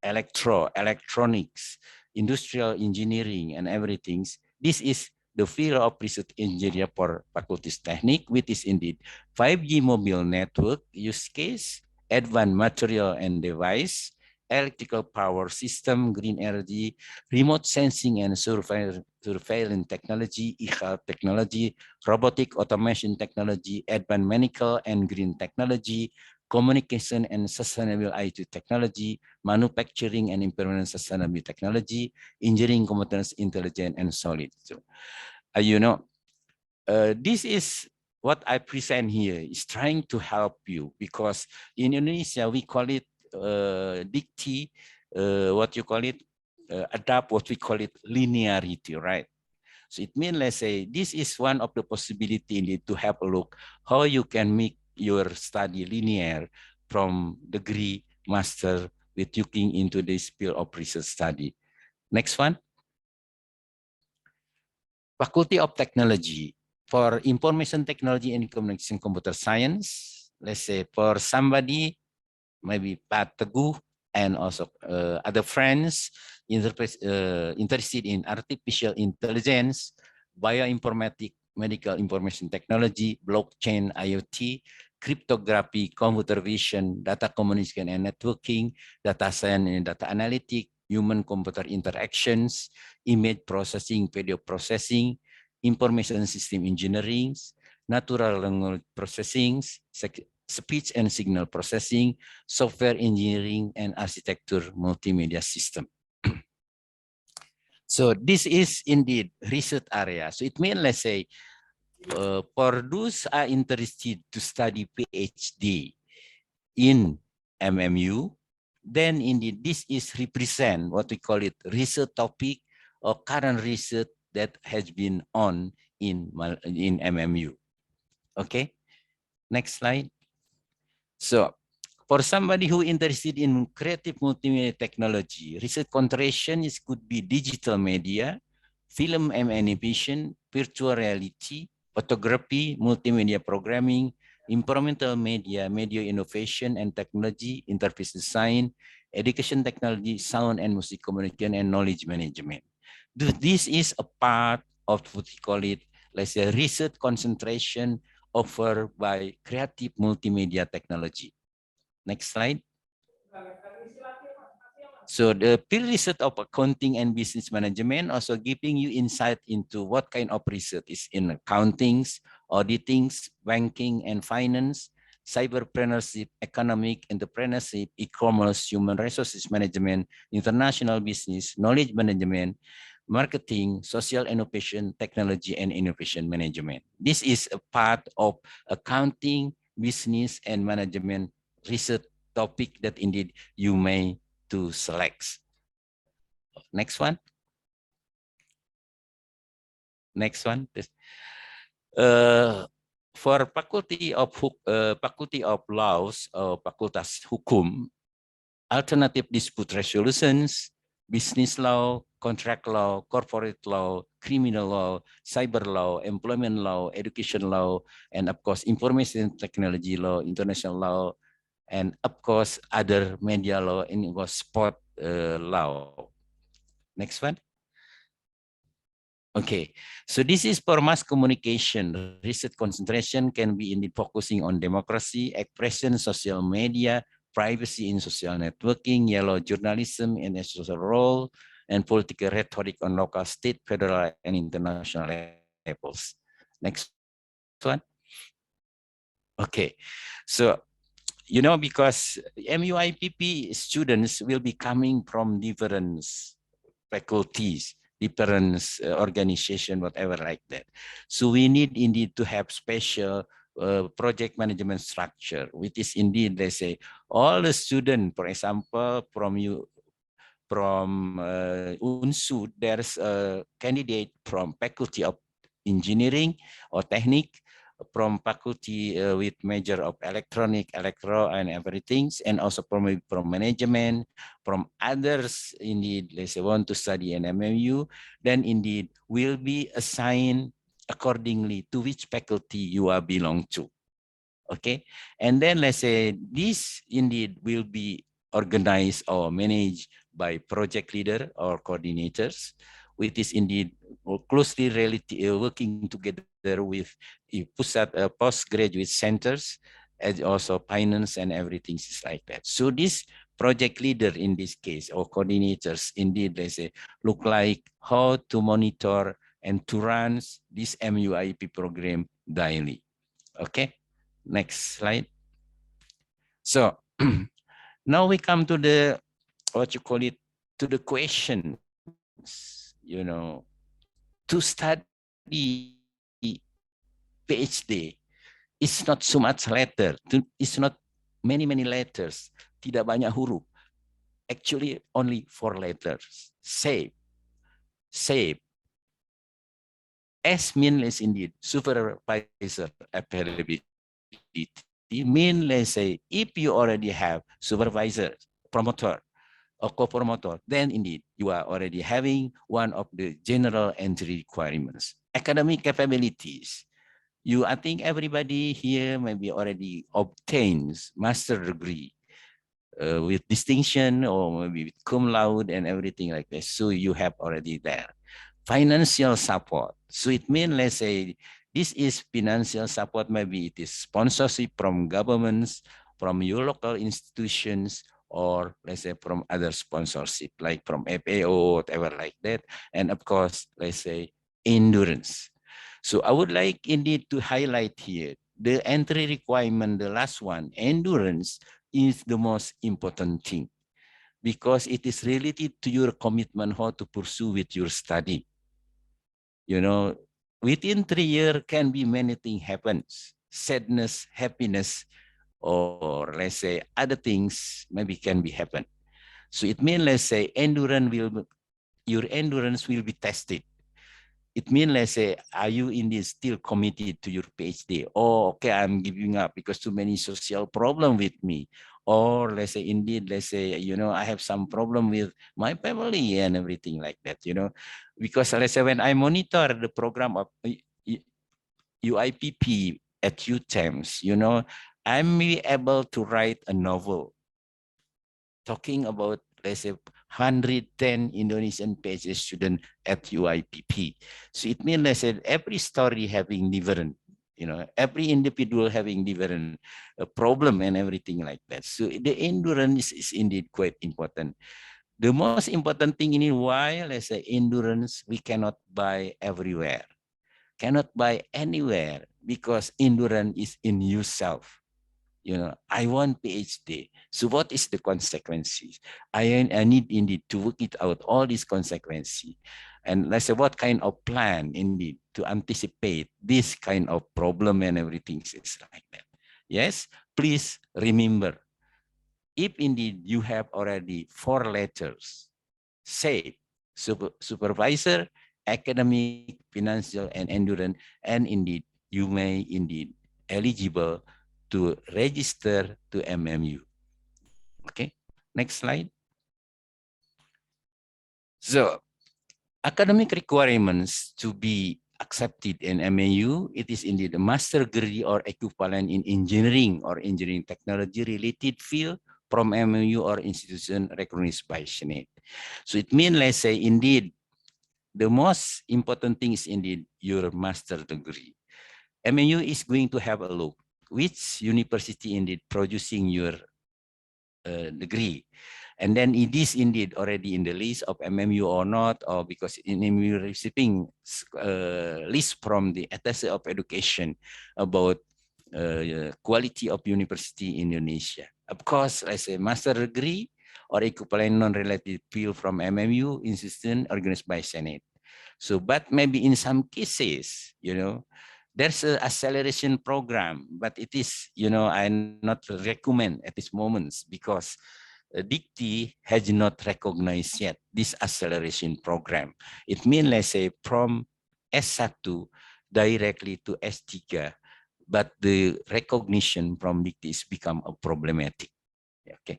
[SPEAKER 2] electronics, industrial engineering and everything, this is the field of research engineer for faculties technique, which is indeed 5G mobile network use case, advanced material and device, electrical power system, green energy, remote sensing and surveillance technology, e-health technology, robotic automation technology, advanced medical and green technology, communication and sustainable IT technology, manufacturing and environmental sustainable technology, engineering competence, intelligent and solid. So, you know, this is what I present here is trying to help you, because in Indonesia we call it dikti, what you call it, adapt what we call it linearity, right? So it means, let's say, this is one of the possibility to have a look how you can make your study linear from degree, master, with looking into this field of research study. Next one. Faculty of Technology. For information technology and communication computer science, let's say for somebody, maybe Pak Teguh and also other friends interested in artificial intelligence, bioinformatics, medical information technology, blockchain, IoT, cryptography, computer vision, data communication and networking, data science and data analytics, human-computer interactions, image processing, video processing, information system engineering, natural language processing, speech and signal processing, software engineering, and architecture multimedia system. So this is indeed research area. So it means, let's say, for those are interested to study PhD in MMU, then indeed this is represent what we call it research topic or current research that has been on in MMU. Okay, next slide. So for somebody who interested in creative multimedia technology, research concentration could be digital media, film and animation, virtual reality, photography, multimedia programming, environmental media, media innovation and technology, interface design, education technology, sound and music communication, and knowledge management. This is a part of what we call it, let's say, research concentration offered by creative multimedia technology. Next slide. So the field research of accounting and business management also giving you insight into what kind of research is in accountings, auditings, banking and finance, cyberpreneurship, economic entrepreneurship, e-commerce, human resources management, international business, knowledge management, marketing, social innovation, technology, and innovation management. This is a part of accounting, business, and management research topic that indeed you may to select. Next one. Next one. For Faculty of Laws or Fakultas Hukum, alternative dispute resolutions, business law, contract law, corporate law, criminal law, cyber law, employment law, education law, and of course, information technology law, international law, and of course, other media law and sport law. Next one. Okay, so this is for mass communication. Research concentration can be indeed focusing on democracy, expression, social media, privacy in social networking, yellow journalism in a social role, and political rhetoric on local, state, federal, and international levels. Next one. Okay, so you know, because MUIPP students will be coming from different faculties, different organization, whatever like that. So we need indeed to have special project management structure, which is indeed, they say, all the students, for example, from UNSU, there's a candidate from Faculty of Engineering or Technique, from faculty with major of electronic, electro, and everything, and also from management, from others, indeed, let's say, want to study an MMU, then indeed will be assigned accordingly to which faculty you are belong to. Okay, and then let's say this indeed will be organized or managed by project leader or coordinators, which is indeed closely working together with postgraduate centers, and also finance and everything is like that. So this project leader in this case, or coordinators, indeed, they say, look like how to monitor and to run this MUIP program daily. Okay, next slide. So now we come to the, what you call it, to the questions, you know, to study PhD, it's not so much letter, it's not many letters, tidak banyak huruf, actually only 4 letters. Save. S means indeed supervisor availability. Mean, let's say, if you already have supervisor, promoter, or co-promoter, then indeed you are already having one of the general entry requirements. Academic capabilities. I think everybody here maybe already obtains master degree with distinction, or maybe with cum laude and everything like this. So you have already there. Financial support. So it means, let's say, this is financial support. Maybe it is sponsorship from governments, from your local institutions, or let's say from other sponsorship, like from FAO, whatever like that. And of course, let's say endurance. So I would like indeed to highlight here the entry requirement, the last one, endurance is the most important thing because it is related to your commitment how to pursue with your study. You know, within 3 years can be many things happens, sadness, happiness, or let's say other things maybe can be happen. So it means, let's say, your endurance will be tested. It means, let's say, are you indeed still committed to your PhD? Oh, okay, I'm giving up because too many social problem with me. Or let's say, indeed, let's say, you know, I have some problem with my family and everything like that, you know, because let's say when I monitor the program of UIPP at UTEMS, you know, I'm able to write a novel talking about, let's say, 110 Indonesian PhD students at UIPP. So it means, let's say, every story having different, you know, every individual having different problem and everything like that. So the endurance is indeed quite important. The most important thing in why, let's say, endurance, we cannot buy everywhere, cannot buy anywhere because endurance is in yourself. You know, I want PhD. So what is the consequences? I need indeed to work it out, all these consequences. And let's say what kind of plan indeed to anticipate this kind of problem and everything is like that. Yes, please remember, if indeed you have already 4 letters, say supervisor, academic, financial, and endurance, and indeed you may indeed eligible to register to MMU. Okay, next slide. So academic requirements to be accepted in MAU, it is indeed a master degree or equivalent in engineering or engineering technology related field from MAU or institution recognized by Senate. So it means, let's say, indeed, the most important thing is indeed your master degree. MAU is going to have a look which university indeed producing your degree. And then it is indeed already in the list of MMU or not, or because in MMU receiving list from the Attaché of Education about quality of university in Indonesia. Of course, as a master degree or equivalent non-related field from MMU institution organized by Senate. So, but maybe in some cases, you know, there's an acceleration program, but it is, you know, I not recommend at this moment because Dikti has not recognized yet this acceleration program. It means, let's say, from S1 directly to S3, but the recognition from Dikti is become a problematic. Okay,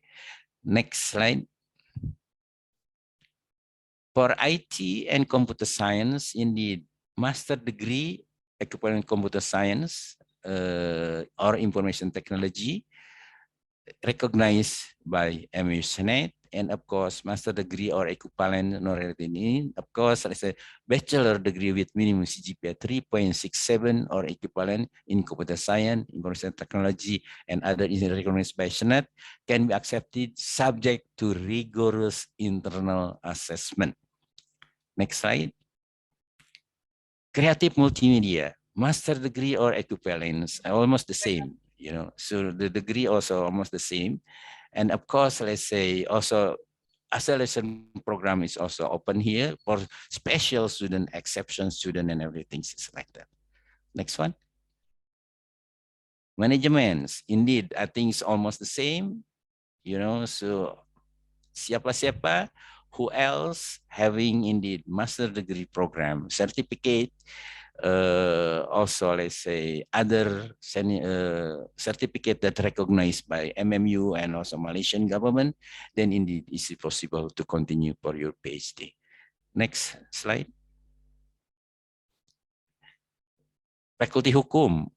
[SPEAKER 2] next slide. For IT and computer science, indeed, master degree, equivalent computer science or information technology, recognized by MU Senate, and of course, master degree or equivalent non-related in, of course, as a bachelor degree with minimum CGPA 3.67 or equivalent in computer science, information technology, and other is recognized by Senate, can be accepted subject to rigorous internal assessment. Next slide. Creative multimedia, master degree or equivalence, almost the same, you know, so the degree also almost the same. And of course, let's say also acceleration program is also open here for special student, exception student, and everything is like that. Next one. Managements, indeed, I think it's almost the same, you know, so siapa-siapa, who else having indeed master degree program, certificate, also let's say other certificate that recognized by MMU and also Malaysian government, then indeed is it possible to continue for your PhD. Next slide. Faculty Hukum,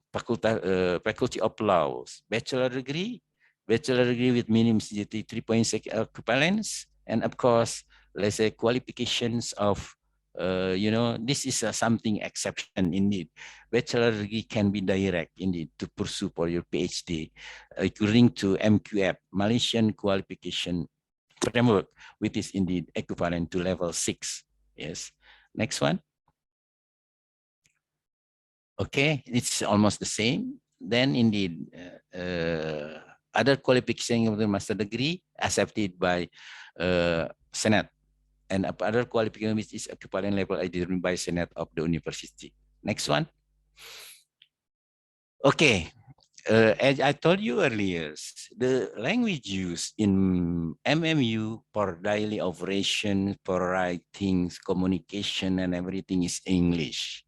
[SPEAKER 2] Faculty of Laws, bachelor degree with minimum CGPA 3.6 equivalence, and of course, let's say qualifications of, you know, this is something exception indeed. Bachelor degree can be direct indeed to pursue for your PhD, according to MQF, Malaysian Qualification Framework, which is indeed equivalent to level 6. Yes. Next one. Okay, it's almost the same. Then indeed, other qualification of the master degree accepted by Senate, and other qualification which is equivalent level determined by Senate of the university. Next one. Okay, as I told you earlier, the language used in MMU for daily operation, for writing, communication, and everything is English.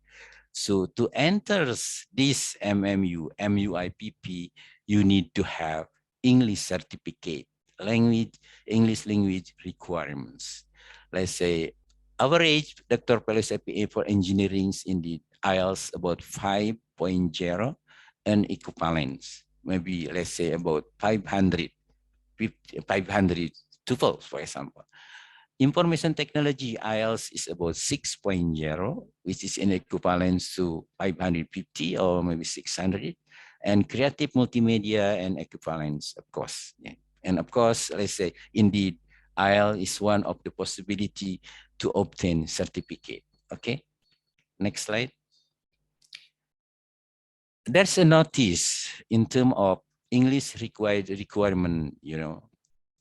[SPEAKER 2] So to enter this MMU, MUIPP, you need to have English certificate, English language requirements. Let's say average doctor fellowship for engineering is indeed IELTS about 5.0 and equivalence, maybe let's say about 500 TOEFL, for example. Information technology IELTS is about 6.0, which is in equivalence to 550 or maybe 600. And creative multimedia and equivalence, of course. Yeah. And of course, let's say, indeed, IELTS is one of the possibility to obtain certificate. Okay, next slide. There's a notice in terms of English requirement, you know,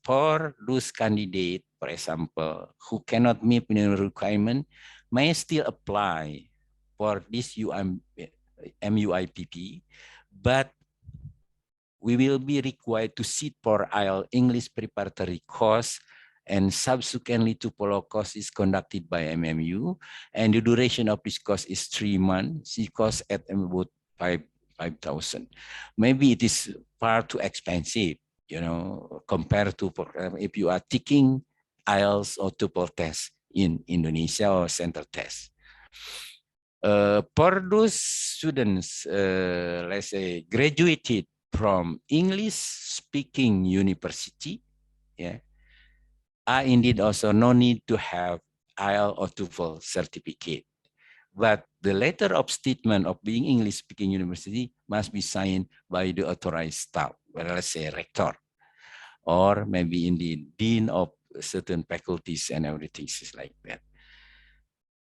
[SPEAKER 2] for those candidates, for example, who cannot meet the requirement, may still apply for this MUIPP, but we will be required to sit for IELTS English preparatory course, and subsequently to follow course is conducted by MMU, and the duration of this course is 3 months. It costs at about 5,000. Maybe it is far too expensive, you know, compared to if you are taking IELTS or TOEFL test in Indonesia or center test. For those students, let's say, graduated from English-speaking university, yeah, are indeed also no need to have IELTS or TOEFL certificate. But the letter of statement of being English-speaking university must be signed by the authorized staff, well, let's say rector, or maybe indeed dean of certain faculties and everything is like that.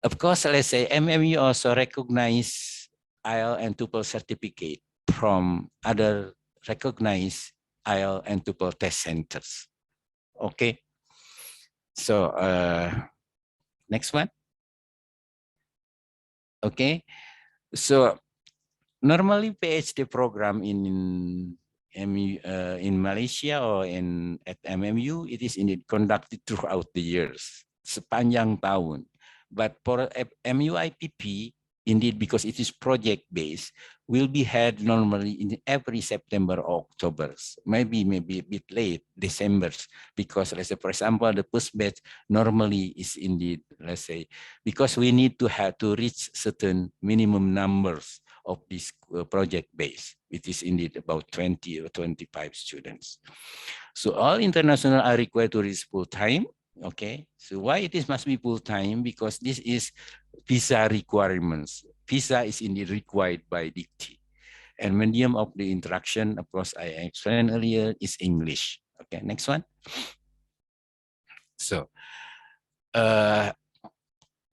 [SPEAKER 2] Of course, let's say MMU also recognize IELTS and TOEFL certificate from other recognized IELTS and TOEFL test centers. Okay, so next one. Okay, so normally PhD program in Malaysia or at MMU, it is indeed conducted throughout the years, sepanjang tahun. But for MUIPP, indeed, because it is project-based, will be had normally in every September or October, maybe a bit late, December, because let's say, for example, the first batch normally is indeed, let's say, because we need to have to reach certain minimum numbers of this project base, it is indeed about 20 or 25 students. So all international are required to reach full time. Okay, so why it is must be full time? Because this is visa requirements. Visa is indeed required by DICTI. And medium of the interaction, of course, I explained earlier, is English. Okay, next one. So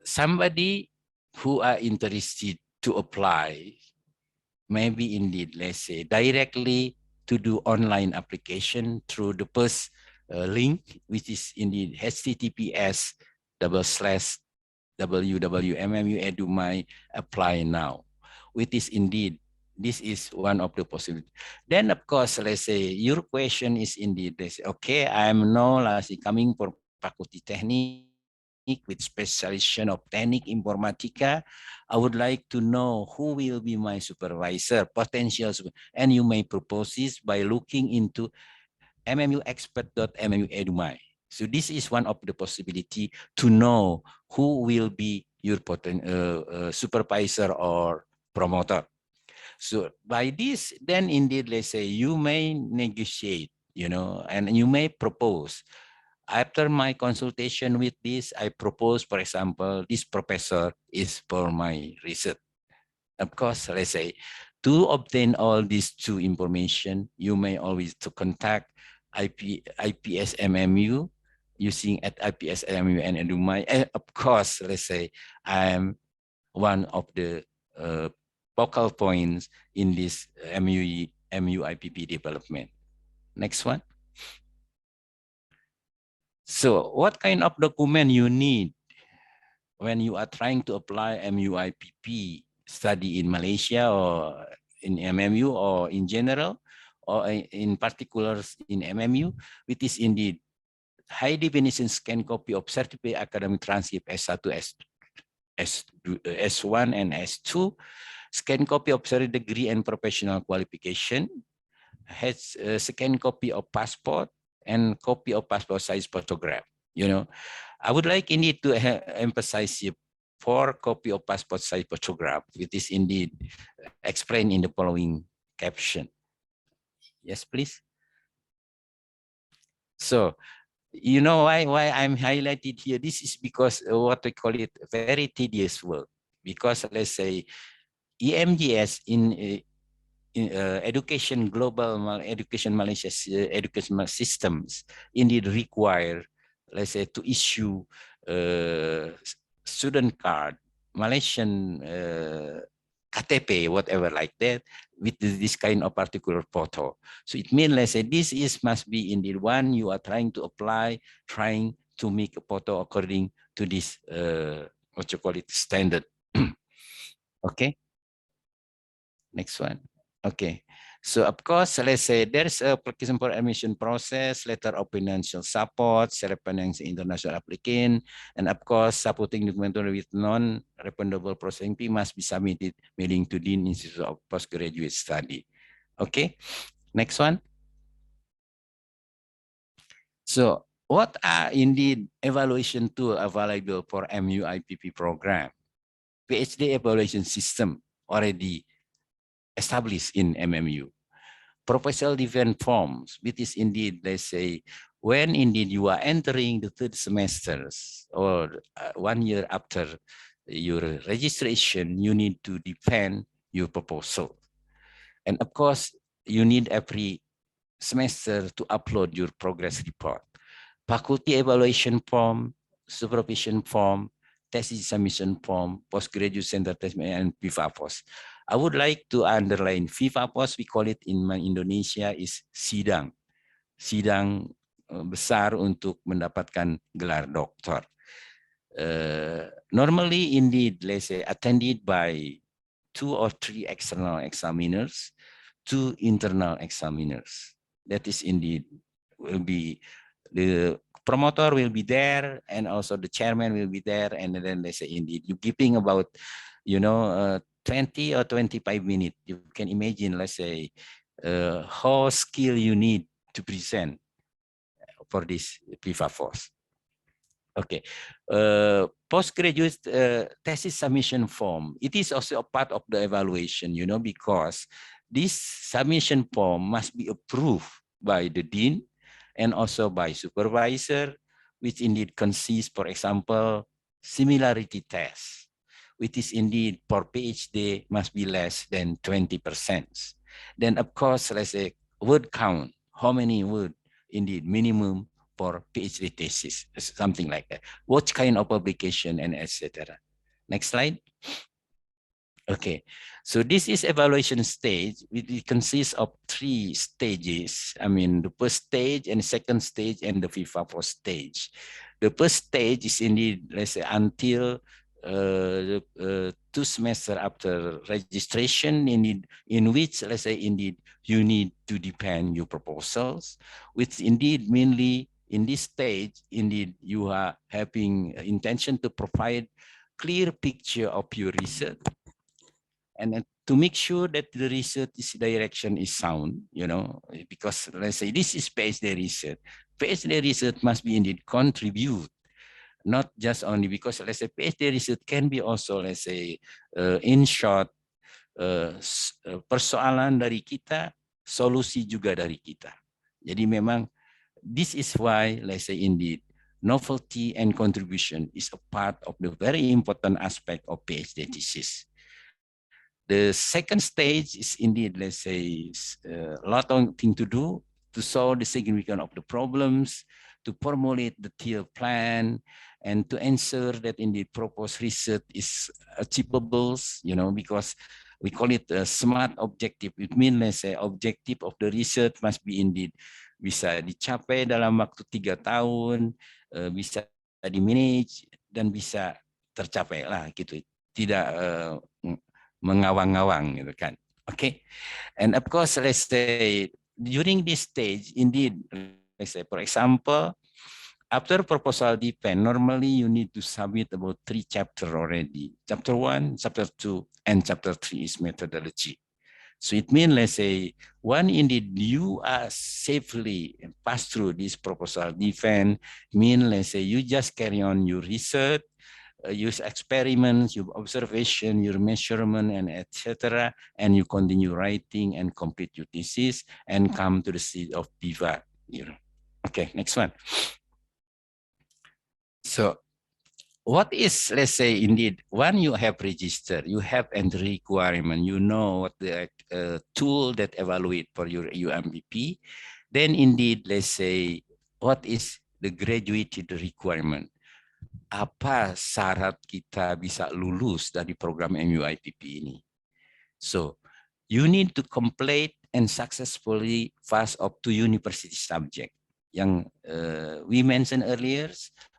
[SPEAKER 2] somebody who are interested to apply, maybe indeed, let's say, directly to do online application through the first link, which is indeed https://www.mmu.edu.my apply now, which is indeed, this is one of the possibilities. Then, of course, let's say your question is indeed, let's say, okay, I'm now coming for Faculty Teknik with specialization of Teknik Informatika. I would like to know who will be my supervisor, potential supervisor, and you may propose this by looking into mmuexpert.mmu.edu.my. So this is one of the possibility to know who will be your supervisor or promoter. So by this, then indeed, let's say you may negotiate, you know, and you may propose. After my consultation with this, I propose, for example, this professor is for my research. Of course, let's say, to obtain all these two information, you may always to contact IPSMMU using at IPSMMU and EduMy. And of course, let's say, I am one of the focal points in this MUIPP development. Next one. So what kind of document you need when you are trying to apply MUIPP study in Malaysia or in MMU or in general, or in particular in MMU, which is indeed high definition scan copy of certificate academic transcript S1, S1 and S2, scan copy of certificate degree and professional qualification, has a scan copy of passport and copy of passport size photograph. You know, I would like indeed to emphasize here 4 copy of passport size photograph, which is indeed explained in the following caption. Yes, please. So, you know why I'm highlighted here? This is because what we call it very tedious work. Because let's say EMGS in education, global education Malaysia's educational systems indeed require, let's say, to issue student card, Malaysian KTP, whatever like that, with this kind of particular photo. So it means, let's say, this is must be indeed one you are trying to apply, trying to make a photo according to this, what you call it, standard. Okay. Next one. Okay. So of course, let's say there's a application for admission process, letter of financial support, financing international applicant, and of course, supporting document with non-refundable processing fee must be submitted mailing to Dean Institute of Postgraduate Study. Okay. Next one. So what are indeed evaluation tools available for MUIPP program? PhD evaluation system already established in MMU. Professional development forms, which is indeed, let's say, when indeed you are entering the 3rd semesters or 1 year after your registration, you need to defend your proposal. And of course, you need every semester to upload your progress report. Faculty evaluation form, supervision form, thesis submission form, postgraduate center assessment, and VIVAPOS. I would like to underline VIVAPOS, we call it in Indonesia is sidang. Sidang besar untuk mendapatkan gelar doktor. Normally, indeed, let's say, attended by 2 or 3 external examiners, 2 internal examiners. That is indeed will be the promoter will be there, and also the chairman will be there, and then they say indeed you're giving about 20 or 25 minutes. You can imagine, let's say, how skill you need to present for this VIVAPOS. Okay, postgraduate thesis submission form. It is also a part of the evaluation, because this submission form must be approved by the dean and also by supervisor, which indeed consists, for example, similarity test, which is indeed for PhD must be less than 20%. Then of course, let's say word count, how many word indeed minimum for PhD thesis, something like that. What kind of publication and etc. Next slide. Okay, so this is evaluation stage. It consists of 3 stages. I mean, the first stage and second stage and the VIVAPOS stage. The first stage is indeed, let's say, until 2 semesters after registration, in which, let's say, indeed, you need to defend your proposals, which indeed mainly in this stage, indeed, you are having intention to provide clear picture of your research, and to make sure that the research direction is sound, because let's say this is PhD research. PhD research must be indeed contribute, not just only because, let's say, PhD research can be also, let's say, in short, persoalan dari kita, solusi juga dari kita. Jadi memang this is why, let's say, indeed, novelty and contribution is a part of the very important aspect of PhD thesis. The second stage is indeed, let's say, a lot of things to do to solve the significance of the problems, to formulate the detailed plan, and to ensure that indeed proposed research is achievable, because we call it a smart objective. It means, let's say, objective of the research must be indeed bisa dicapai dalam waktu 3 tahun, bisa di-manage, dan bisa tercapai lah gitu. Tidak mengawang-awang gitu kan. Okay. And of course, let's say, during this stage, indeed, let's say, for example, after proposal defense, normally you need to submit about 3 chapters already. Chapter 1, chapter 2, and chapter 3 is methodology. So it means, let's say, when indeed you are safely pass through this proposal defense, mean, let's say, you just carry on your research, use experiments, your observation, your measurement, and etc., and you continue writing and complete your thesis and come to the stage of PIVA. Okay, next one. So what is, let's say, indeed, when you have registered, you have entry requirement, you know what the tool that evaluate for your UMPP, then indeed, let's say, what is the graduated requirement? Apa syarat kita bisa lulus dari program MUIPP ini? So, you need to complete and successfully pass up to university subject. Yang we mentioned earlier,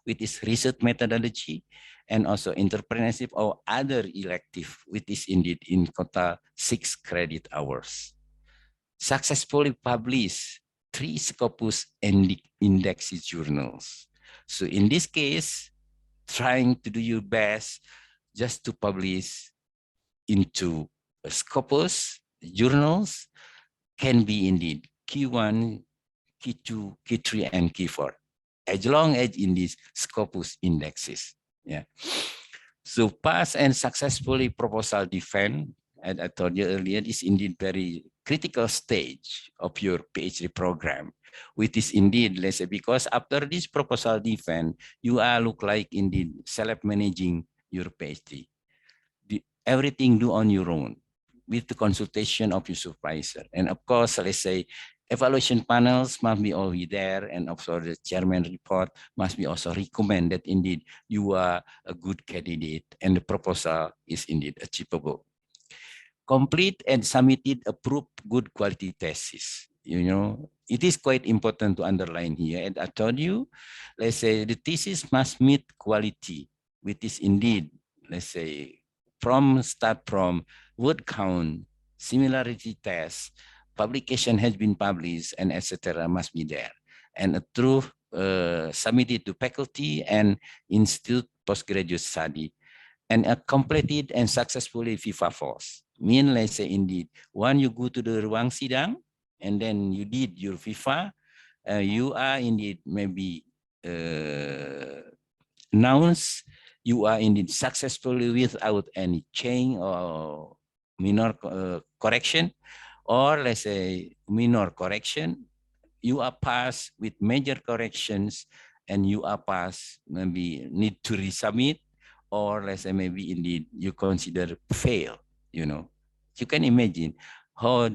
[SPEAKER 2] with this research methodology and also entrepreneurship or other elective, which is indeed in total 6 credit hours. Successfully publish 3 Scopus and indexed journals. So in this case, trying to do your best just to publish into Scopus journals can be indeed Q1, Q2, Q3, and Q4, as long as in these Scopus indexes. Yeah. So pass and successfully proposal defense, as I told you earlier, is indeed very critical stage of your PhD program, which is indeed, let's say, because after this proposal defense, you are look like indeed self-managing your PhD. Everything do on your own with the consultation of your supervisor. And of course, let's say, evaluation panels must be always there, and also the chairman report must be also recommend that indeed you are a good candidate and the proposal is indeed achievable. Complete and submitted approved good quality thesis. It is quite important to underline here. And I told you, let's say, the thesis must meet quality, which is indeed, let's say, start from word count, similarity test, publication has been published, and etc. must be there. And a true submitted to faculty and institute postgraduate study, and a completed and successfully FIFA force. Mean, let's say, indeed, when you go to the ruang sidang and then you did your FIFA, you are indeed maybe announced, you are indeed successfully without any change or minor correction, or let's say minor correction, you are passed with major corrections, and you are passed, maybe need to resubmit, or let's say maybe indeed you consider fail. You can imagine how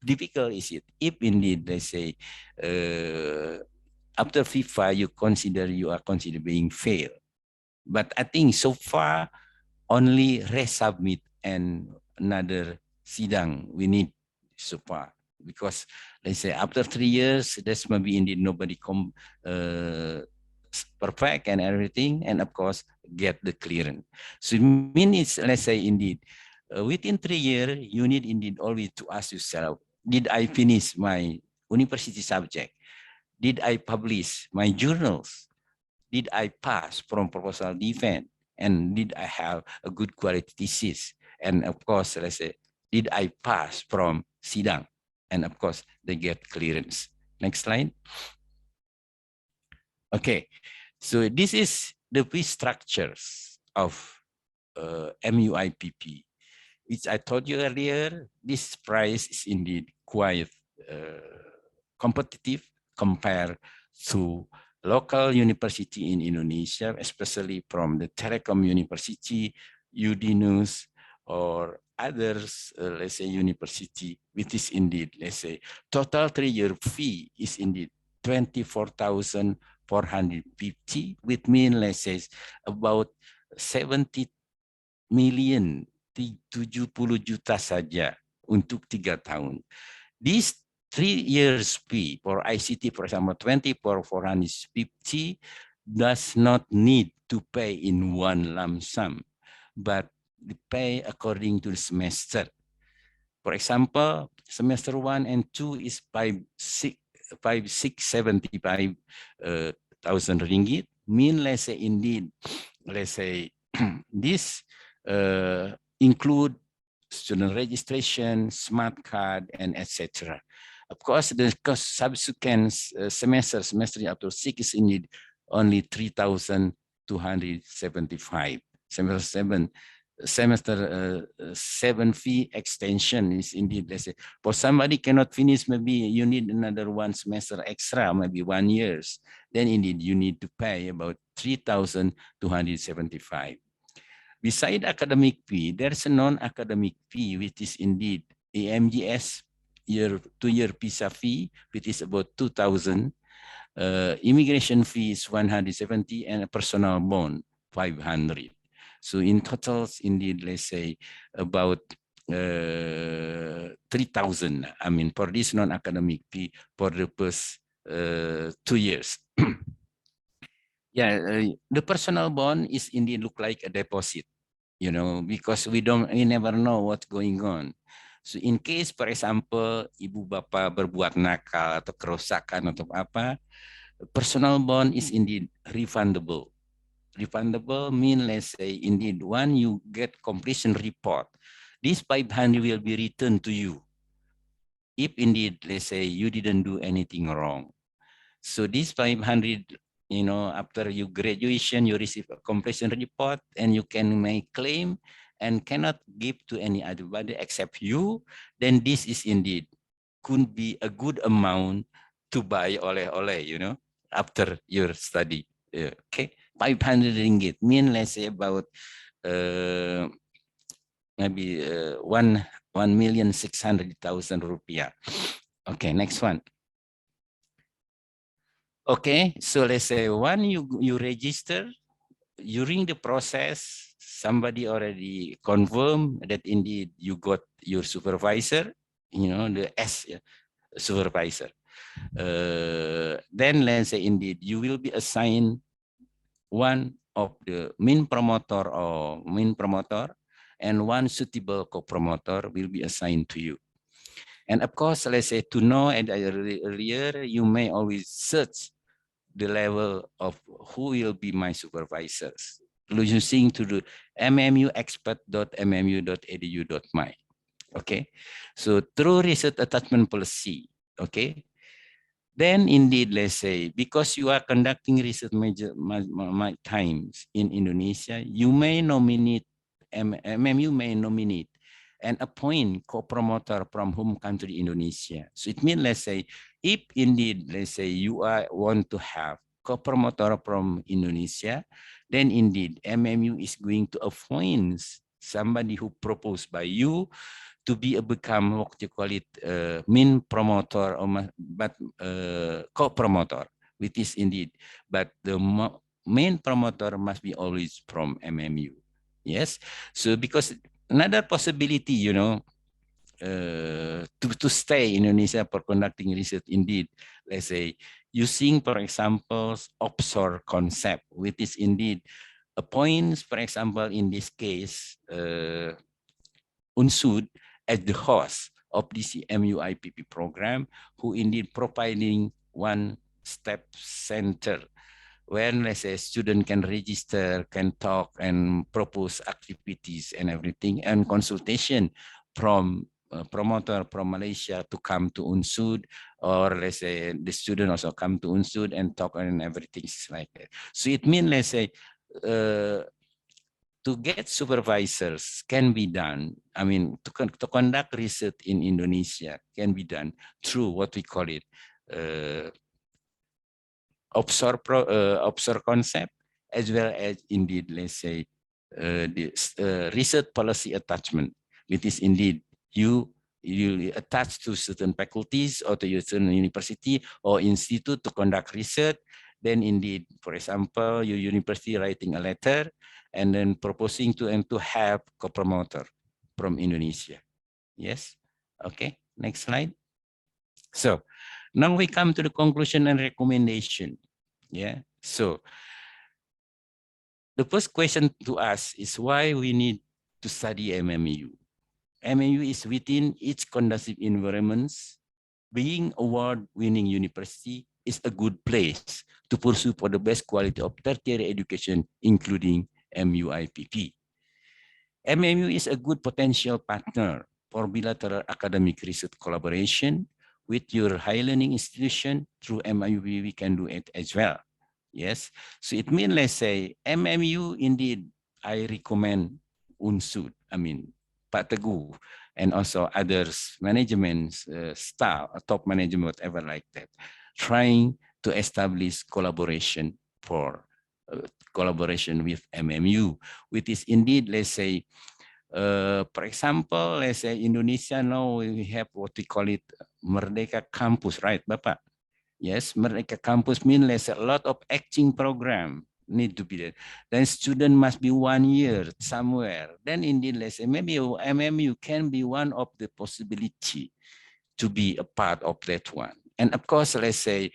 [SPEAKER 2] difficult is it if indeed, let's say, after FIFA you are considered being failed. But I think so far only resubmit and another sidang we need so far, because let's say after 3 years, that's maybe indeed nobody perfect and everything, and of course get the clearance. So it means, let's say, indeed within 3 years you need indeed always to ask yourself, did I finish my university subject? Did I publish my journals? Did I pass from proposal defense? And did I have a good quality thesis? And of course, let's say, did I pass from sidang? And of course, they get clearance. Next slide. Okay, so this is the fee structures of MUIPP, which I told you earlier. This price is indeed quite competitive compared to local university in Indonesia, especially from the Telecom University, UDinus, or others, let's say, university, which is indeed, let's say, total 3-year fee is indeed 24,450, which means, let's say, about 70 million 70 juta saja untuk 3 tahun. This 3 years fee for ICT, for example, 24,450 does not need to pay in one lump sum, but pay according to the semester. For example, semester 1 and 2 is 5,675,000 ringgit. Mean, let's say, indeed, let's say this include student registration, smart card, and etc. Of course, the subsequent semester up to 6 is indeed only 3,275. Semester 7 fee extension is indeed, let's say, for somebody cannot finish, maybe you need another 1 semester extra, maybe 1 year. Then indeed you need to pay about 3,275. Beside academic fee, there's a non-academic fee, which is indeed AMGS 2-year visa fee, which is about 2,000. Immigration fee is 170, and a personal bond 500. So in total, indeed, let's say about 3,000. I mean, for this non-academic fee for the first 2 years. Yeah, the personal bond is indeed look like a deposit, you know, because we never know what's going on. So in case, for example, ibu bapak berbuat nakal atau kerusakan atau apa, personal bond is indeed refundable. Refundable mean, let's say, indeed, when you get completion report, this 500 will be returned to you. If indeed, let's say, you didn't do anything wrong. So this 500, you know, after you graduation, you receive a completion report and you can make claim and cannot give to any other body except you, then this is indeed could be a good amount to buy oleh-oleh, you know, after your study. Okay, 500 ringgit mean, let's say, about maybe 1,600,000 rupiah. Okay, next one. Okay, so let's say when you register, during the process, somebody already confirmed that indeed you got your supervisor, you know, the supervisor. Then let's say indeed you will be assigned one of the main promoter and one suitable co-promoter will be assigned to you. And of course, let's say to know, and earlier, you may always search the level of who will be my supervisors using to the mmuexpert.mmu.edu.my. Okay, so through research attachment policy, okay, then indeed, let's say, because you are conducting research times in Indonesia, you may nominate, MMU may nominate and appoint co-promoter from home country Indonesia. So it means, let's say, if indeed, let's say, you want to have co-promoter from Indonesia, then indeed MMU is going to appoint somebody who proposed by you to become, what you call it, main promoter or co-promoter, which is indeed, but the main promoter must be always from MMU. Yes, so because another possibility, you know, to stay in Indonesia for conducting research, indeed, let's say, using, for example, offshore concept, which is indeed appoints, for example, in this case, UNSUD as the host of this MUIPP program, who indeed providing one-step center where, let's say, student can register, can talk and propose activities and everything, and consultation from promoter from Malaysia to come to UNSUD, or let's say the student also come to UNSUD and talk and everything like that. So it means, let's say, to get supervisors can be done. I mean, to conduct research in Indonesia can be done through what we call it offshore concept, as well as indeed, let's say, the research policy attachment, which is indeed you attach to certain faculties or to your certain university or institute to conduct research. Then indeed, for example, your university writing a letter and then proposing to have co-promoter. from Indonesia. Yes. Okay. Next slide. So now we come to the conclusion and recommendation. Yeah. So the first question to us is why we need to study MMU. MMU is within each conducive environments. Being award-winning university is a good place to pursue for the best quality of tertiary education, including MUIPP. MMU is a good potential partner for bilateral academic research collaboration with your high learning institution. Through MUIPP, we can do it as well. Yes, so it means, let's say, MMU, indeed, I recommend UNSUD, I mean, Pak Teguh, and also others, management, staff, top management, whatever like that, trying to establish collaboration for collaboration with MMU, which is indeed, let's say, for example, let's say Indonesia now we have what we call it Merdeka Campus, right, Bapak? Yes, Merdeka Campus means there's a lot of acting program need to be there. Then student must be 1 year somewhere. Then indeed, let's say maybe MMU can be one of the possibility to be a part of that one. And of course, let's say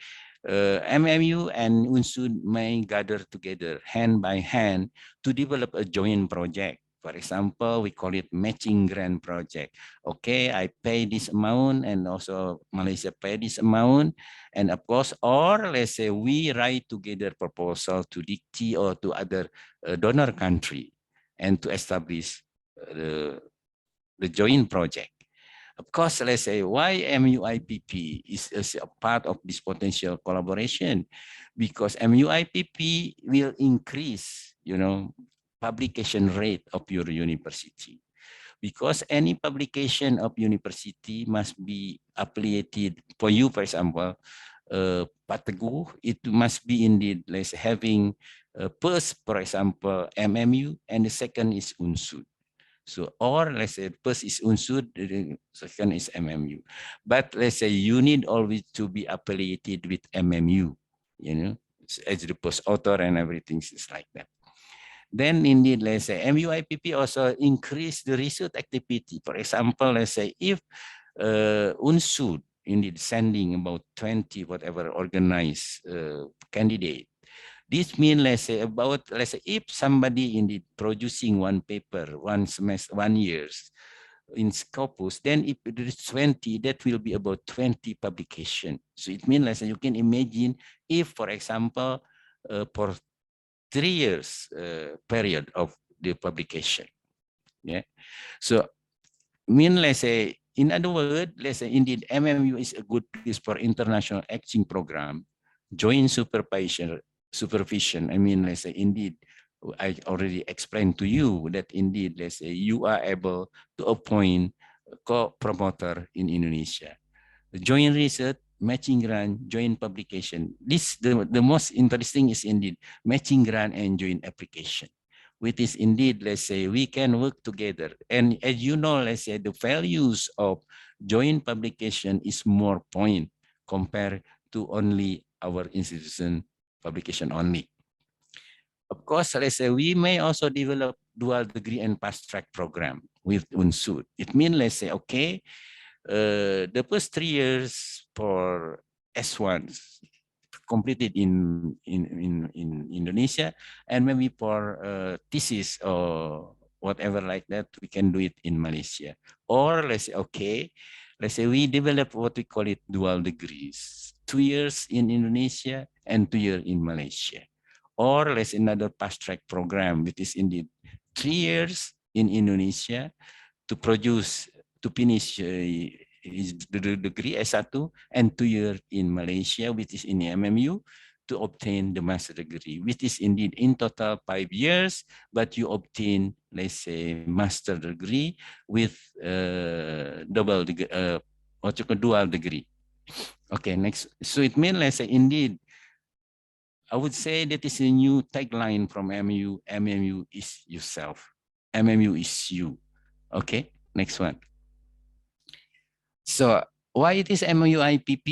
[SPEAKER 2] MMU and UNSUD may gather together hand by hand to develop a joint project. For example, we call it matching grant project. Okay, I pay this amount and also Malaysia pay this amount. And of course, or let's say we write together proposal to DICTI or to other donor country and to establish the joint project. Of course, let's say why MUIPP is a part of this potential collaboration, because MUIPP will increase, publication rate of your university. Because any publication of university must be affiliated for you, for example, Pak Teguh, it must be indeed let's having first, for example, MMU, and the second is UNSUD. So, or let's say first is UNSUD, the second is MMU. But let's say you need always to be affiliated with MMU, as the post author and everything is like that. Then indeed, let's say MUIPP also increase the research activity. For example, let's say if UNSUD indeed sending about 20 whatever organized candidate, this means let's say if somebody indeed producing one paper, 1 semester, 1 year in Scopus, then if there is 20, that will be about 20 publication. So it means let's say you can imagine if, for example, for 3 years period of the publication. Yeah. So let's say, in other words, let's say indeed MMU is a good place for international acting program, joint supervision. I mean, let's say indeed, I already explained to you that indeed, let's say you are able to appoint a co-promoter in Indonesia. The joint research, matching grant, joint publication. This the most interesting is indeed matching grant and joint application, which is indeed, let's say, we can work together. And as you know, let's say the values of joint publication is more point compared to only our institution publication only. Of course, let's say we may also develop dual degree and fast track program with UNSUD. It means, let's say, okay, the first 3 years for S1 completed in Indonesia, and maybe for thesis or whatever like that, we can do it in Malaysia. Or let's say, okay, let's say we develop what we call it dual degrees, 2 years in Indonesia and 2 years in Malaysia. Or let's say another fast track program, which is indeed 3 years in Indonesia to produce, to finish the degree S1 and 2 years in Malaysia, which is in MMU, to obtain the master degree, which is indeed in total 5 years, but you obtain, let's say, master degree with double degree, what you call dual degree. Okay, next. So it means, let's say, indeed, I would say that is a new tagline from MMU. MMU is yourself. MMU is you. Okay, next one. So why it is MUIPP?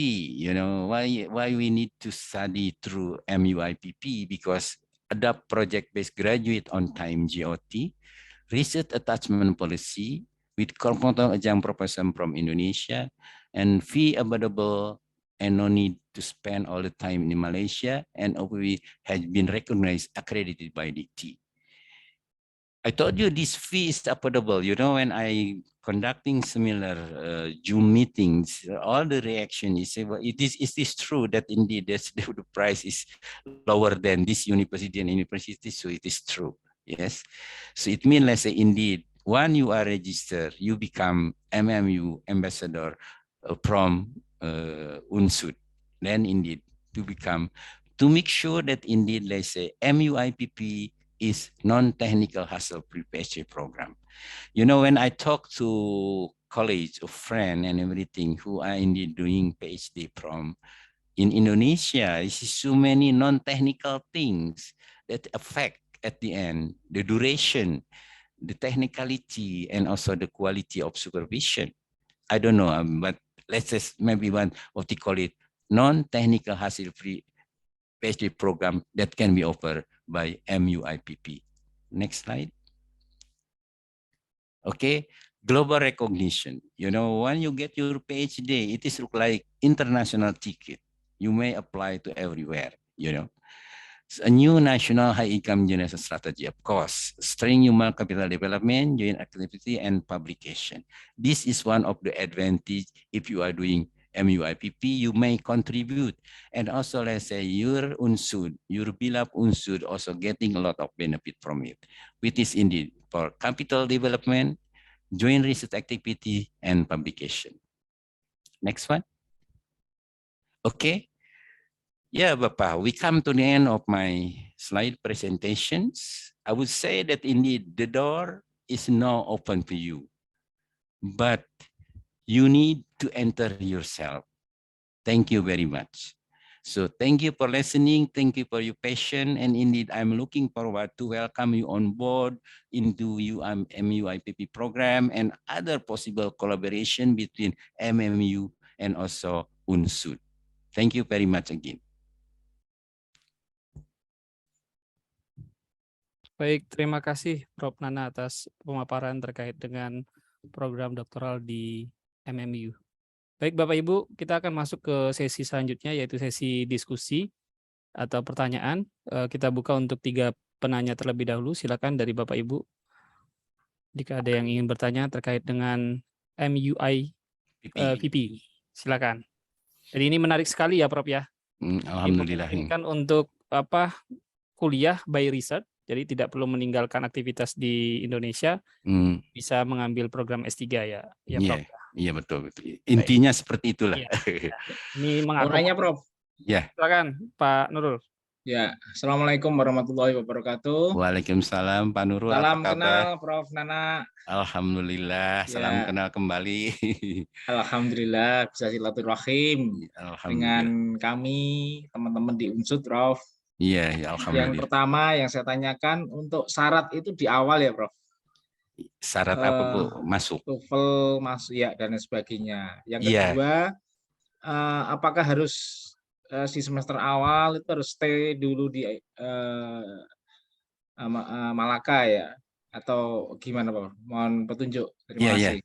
[SPEAKER 2] Why we need to study through MUIPP? Because adopt project-based graduate on time GOT, research attachment policy, with component exam profession from Indonesia and fee available and no need to spend all the time in Malaysia, and OPW has been recognized, accredited by DICTI. I told you this fee is affordable. You know, when I conducting similar Zoom meetings, all the reaction is, well, is this true that indeed the price is lower than this university and university? So it is true. Yes. So it means, let's say, indeed, when you are registered, you become MMU ambassador from UNSUD. Then indeed, to make sure that indeed, let's say, MUIPP is non-technical hassle-free PhD program. You know, when I talk to colleagues or friends and everything who are indeed doing PhD from in Indonesia, you see so many non-technical things that affect at the end the duration, the technicality, and also the quality of supervision. I don't know, but let's just maybe one what they call it non-technical hassle-free PhD program that can be offered by MUIPP. Next slide. Okay, global recognition. You know, when you get your PhD, it is look like international ticket. You may apply to everywhere, you know. A new national high-income generation strategy, of course, strengthening human capital development, joint activity, and publication. This is one of the advantage if you are doing MUIPP, you may contribute. And also, let's say, your UNSUD, your beloved UNSUD also getting a lot of benefit from it, which is indeed for capital development, joint research activity, and publication. Next one. Okay. Yeah, Bapak, we come to the end of my slide presentations. I would say that indeed the door is now open to you, but you need to enter yourself. Thank you very much. So thank you for listening. Thank you for your patience. And indeed, I'm looking forward to welcome you on board into MUIPP program and other possible collaboration between MMU and also UNSUD. Thank you very much again.
[SPEAKER 3] Baik, terima kasih Prof. Nana atas pemaparan terkait dengan program doktoral di MMU. Baik Bapak Ibu, kita akan masuk ke sesi selanjutnya yaitu sesi diskusi atau pertanyaan. Kita buka untuk 3 penanya terlebih dahulu. Silakan dari Bapak Ibu. Jika ada yang ingin bertanya terkait dengan MUIPP, silakan. Jadi ini menarik sekali ya Prof ya.
[SPEAKER 2] Alhamdulillah.
[SPEAKER 3] Ini kan untuk apa kuliah by research. Jadi tidak perlu meninggalkan aktivitas di Indonesia, bisa mengambil program S3 ya, Prof.
[SPEAKER 2] Iya betul. Intinya seperti itulah.
[SPEAKER 3] Iya. Ini
[SPEAKER 4] mengakomodir Prof.
[SPEAKER 2] Ya.
[SPEAKER 3] Silakan Pak Nurul.
[SPEAKER 4] Ya, Assalamualaikum warahmatullahi wabarakatuh.
[SPEAKER 2] Waalaikumsalam Pak Nurul.
[SPEAKER 4] Salam kenal Prof. Nana.
[SPEAKER 2] Alhamdulillah, salam kenal kembali.
[SPEAKER 4] Alhamdulillah bisa silaturahim dengan kami teman-teman di UNSUD, Prof.
[SPEAKER 2] Iya, ya alhamdulillah.
[SPEAKER 4] Yang pertama yang saya tanyakan untuk syarat itu di awal ya, Prof.
[SPEAKER 2] Syarat apa Bu? Masuk.
[SPEAKER 4] TOEFL masuk ya dan sebagainya. Yang kedua, apakah harus di semester awal itu harus stay dulu di Malaka ya? Atau gimana Pak? Mohon petunjuk. Terima kasih.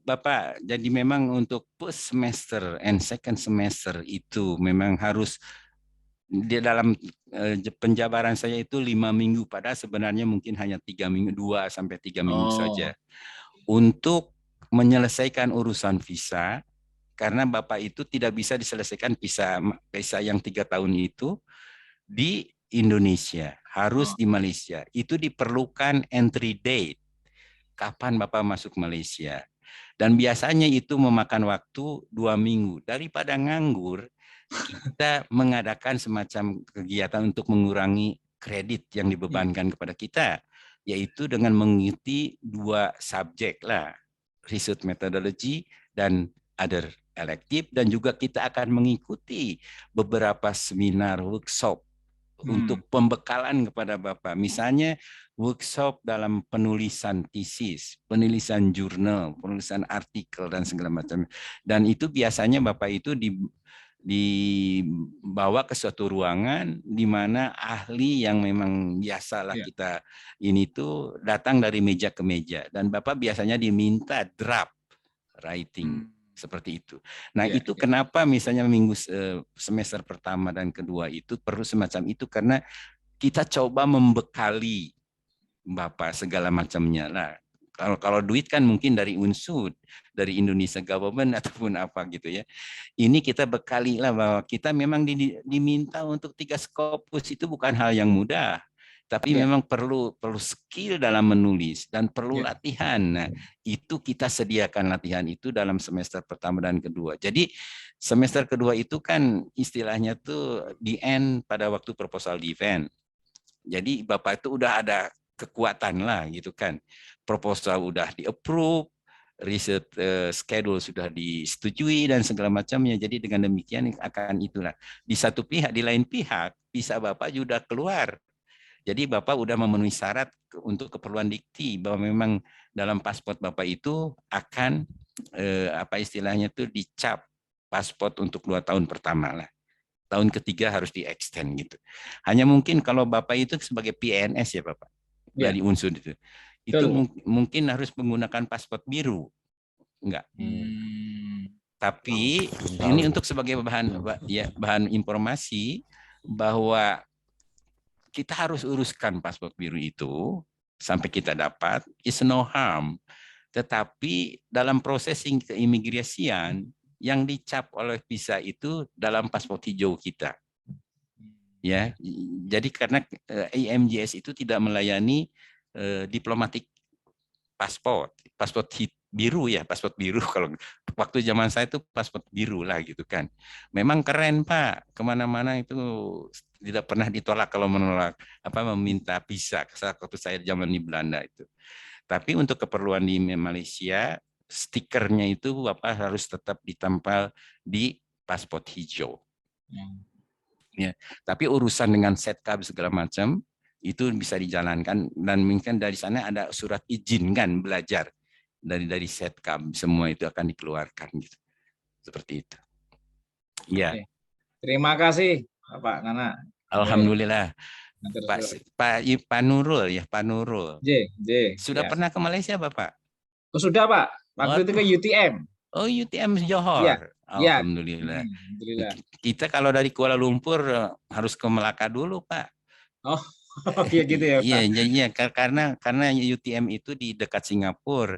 [SPEAKER 2] Bapak, jadi memang untuk first semester and second semester itu memang harus di dalam penjabaran saya itu 5 minggu, padahal sebenarnya mungkin hanya 3 minggu, 2 sampai 3 minggu saja untuk menyelesaikan urusan visa, karena Bapak itu tidak bisa diselesaikan visa yang 3 tahun itu di Indonesia, harus di Malaysia. Itu diperlukan entry date, kapan Bapak masuk Malaysia. Dan biasanya itu memakan waktu 2 minggu. Daripada nganggur, kita mengadakan semacam kegiatan untuk mengurangi kredit yang dibebankan kepada kita, yaitu dengan mengikuti 2 subjek lah, research methodology dan other elective, dan juga kita akan mengikuti beberapa seminar workshop untuk pembekalan kepada Bapak. Misalnya workshop dalam penulisan tesis, penulisan jurnal, penulisan artikel dan segala macam. Dan itu biasanya Bapak itu dibawa ke suatu ruangan di mana ahli yang memang biasalah kita ini tuh datang dari meja ke meja, dan Bapak biasanya diminta draft writing seperti itu. Nah, itu kenapa misalnya semester pertama dan kedua itu perlu semacam itu, karena kita coba membekali Bapak segala macamnya. Nah, kalau duit kan mungkin dari UNSUD, dari Indonesia Government ataupun apa gitu ya. Ini kita bekali lah bahwa kita memang diminta untuk 3 Scopus, itu bukan hal yang mudah. Tapi memang perlu skill dalam menulis dan perlu latihan. Nah, itu kita sediakan latihan itu dalam semester pertama dan kedua. Jadi semester kedua itu kan istilahnya tuh di end pada waktu proposal defense. Jadi Bapak itu udah ada kekuatan lah gitu kan. Proposal udah di-approve, riset schedule sudah disetujui dan segala macamnya. Jadi dengan demikian akan itulah. Di satu pihak, di lain pihak bisa Bapak juga keluar. Jadi Bapak udah memenuhi syarat untuk keperluan dikti bahwa memang dalam paspor Bapak itu akan apa istilahnya tuh dicap paspor untuk 2 tahun pertama lah. Tahun ketiga harus di-extend gitu. Hanya mungkin kalau Bapak itu sebagai PNS ya Bapak, dari unsur itu mungkin harus menggunakan paspor biru. Enggak. Tapi ini untuk sebagai bahan informasi bahwa kita harus uruskan paspor biru itu sampai kita dapat, is no harm. Tetapi dalam processing keimigrasian, yang dicap oleh visa itu dalam paspor hijau kita. Ya, jadi karena IMJS itu tidak melayani diplomatik paspor biru ya, paspor biru. Kalau waktu zaman saya itu paspor biru lah gitu kan. Memang keren Pak, kemana-mana itu tidak pernah ditolak kalau menolak meminta visa. Waktu saya zaman di Belanda itu. Tapi untuk keperluan di Malaysia, stikernya itu Bapak harus tetap ditempel di paspor hijau. Ya, tapi urusan dengan setkab segala macam itu bisa dijalankan, dan mungkin dari sana ada surat izin kan belajar dari setkab, semua itu akan dikeluarkan gitu. Seperti itu. Ya.
[SPEAKER 4] Oke. Terima kasih Pak Nana.
[SPEAKER 2] Alhamdulillah. Pak Nurul ya, Pak Nurul. Sudah pernah ke Malaysia Bapak?
[SPEAKER 4] Oh, sudah Pak. Waktu itu ke UTM.
[SPEAKER 2] Oh, UTM Johor. Alhamdulillah.
[SPEAKER 4] Alhamdulillah.
[SPEAKER 2] Kita kalau dari Kuala Lumpur harus ke Melaka dulu, Pak.
[SPEAKER 4] Oh, iya gitu ya, Pak.
[SPEAKER 2] Iya, karena UTM itu di dekat Singapura,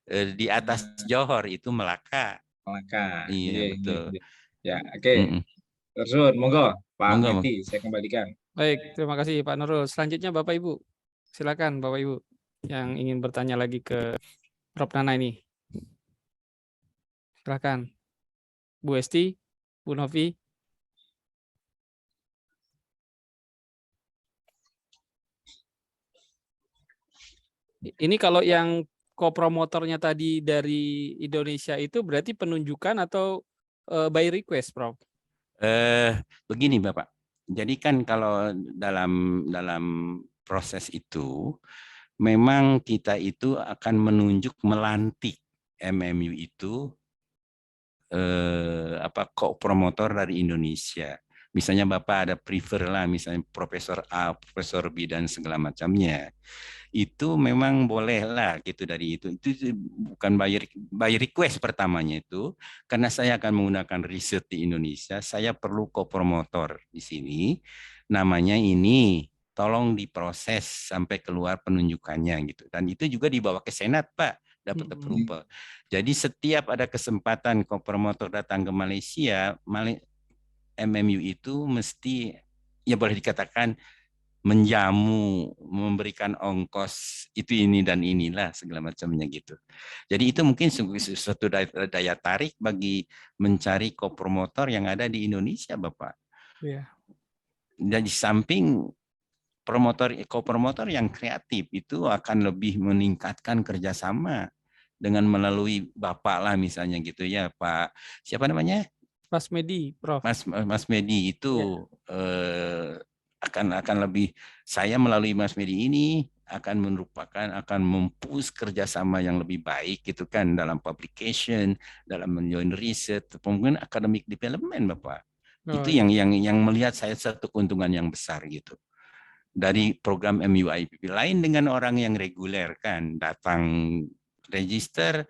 [SPEAKER 2] di atas Johor itu Melaka.
[SPEAKER 4] Melaka.
[SPEAKER 2] Iya, betul.
[SPEAKER 4] Ya, oke. Terus, monggo Pak Meti, saya kembalikan.
[SPEAKER 3] Baik, terima kasih Pak Nurul. Selanjutnya Bapak Ibu, silakan Bapak Ibu yang ingin bertanya lagi ke Prof. Nana ini. Silakan. Bu Esti, Bu Novi. Ini kalau yang kopromotornya tadi dari Indonesia itu berarti penunjukan atau by request, Prof?
[SPEAKER 2] Begini Bapak. Jadi kan kalau dalam proses itu memang kita itu akan menunjuk melantik MMU itu kopromotor dari Indonesia. Misalnya Bapak ada prefer lah, misalnya Profesor A, Profesor B dan segala macamnya. Itu memang boleh lah gitu dari itu. Itu bukan by request pertamanya itu, karena saya akan menggunakan riset di Indonesia, saya perlu kopromotor di sini. Namanya ini tolong diproses sampai keluar penunjukannya gitu. Dan itu juga dibawa ke Senat, Pak, dapat approval. Jadi setiap ada kesempatan kopromotor datang ke Malaysia, MMU itu mesti ya boleh dikatakan menjamu, memberikan ongkos itu ini dan inilah segala macamnya gitu. Jadi itu mungkin suatu daya tarik bagi mencari kopromotor yang ada di Indonesia, Bapak.
[SPEAKER 3] Iya.
[SPEAKER 2] Dan di samping kopromotor yang kreatif itu akan lebih meningkatkan kerjasama dengan melalui Bapak lah misalnya gitu ya, Pak. Siapa namanya?
[SPEAKER 3] Mas Medi, Prof.
[SPEAKER 2] Mas Medi itu akan lebih, saya melalui Mas Medi ini akan mempush kerjasama yang lebih baik gitu kan dalam publication, dalam menjoin riset, mungkin academic development Bapak. Itu yang melihat saya satu keuntungan yang besar gitu. Dari program MUIPP lain dengan orang yang reguler kan, datang register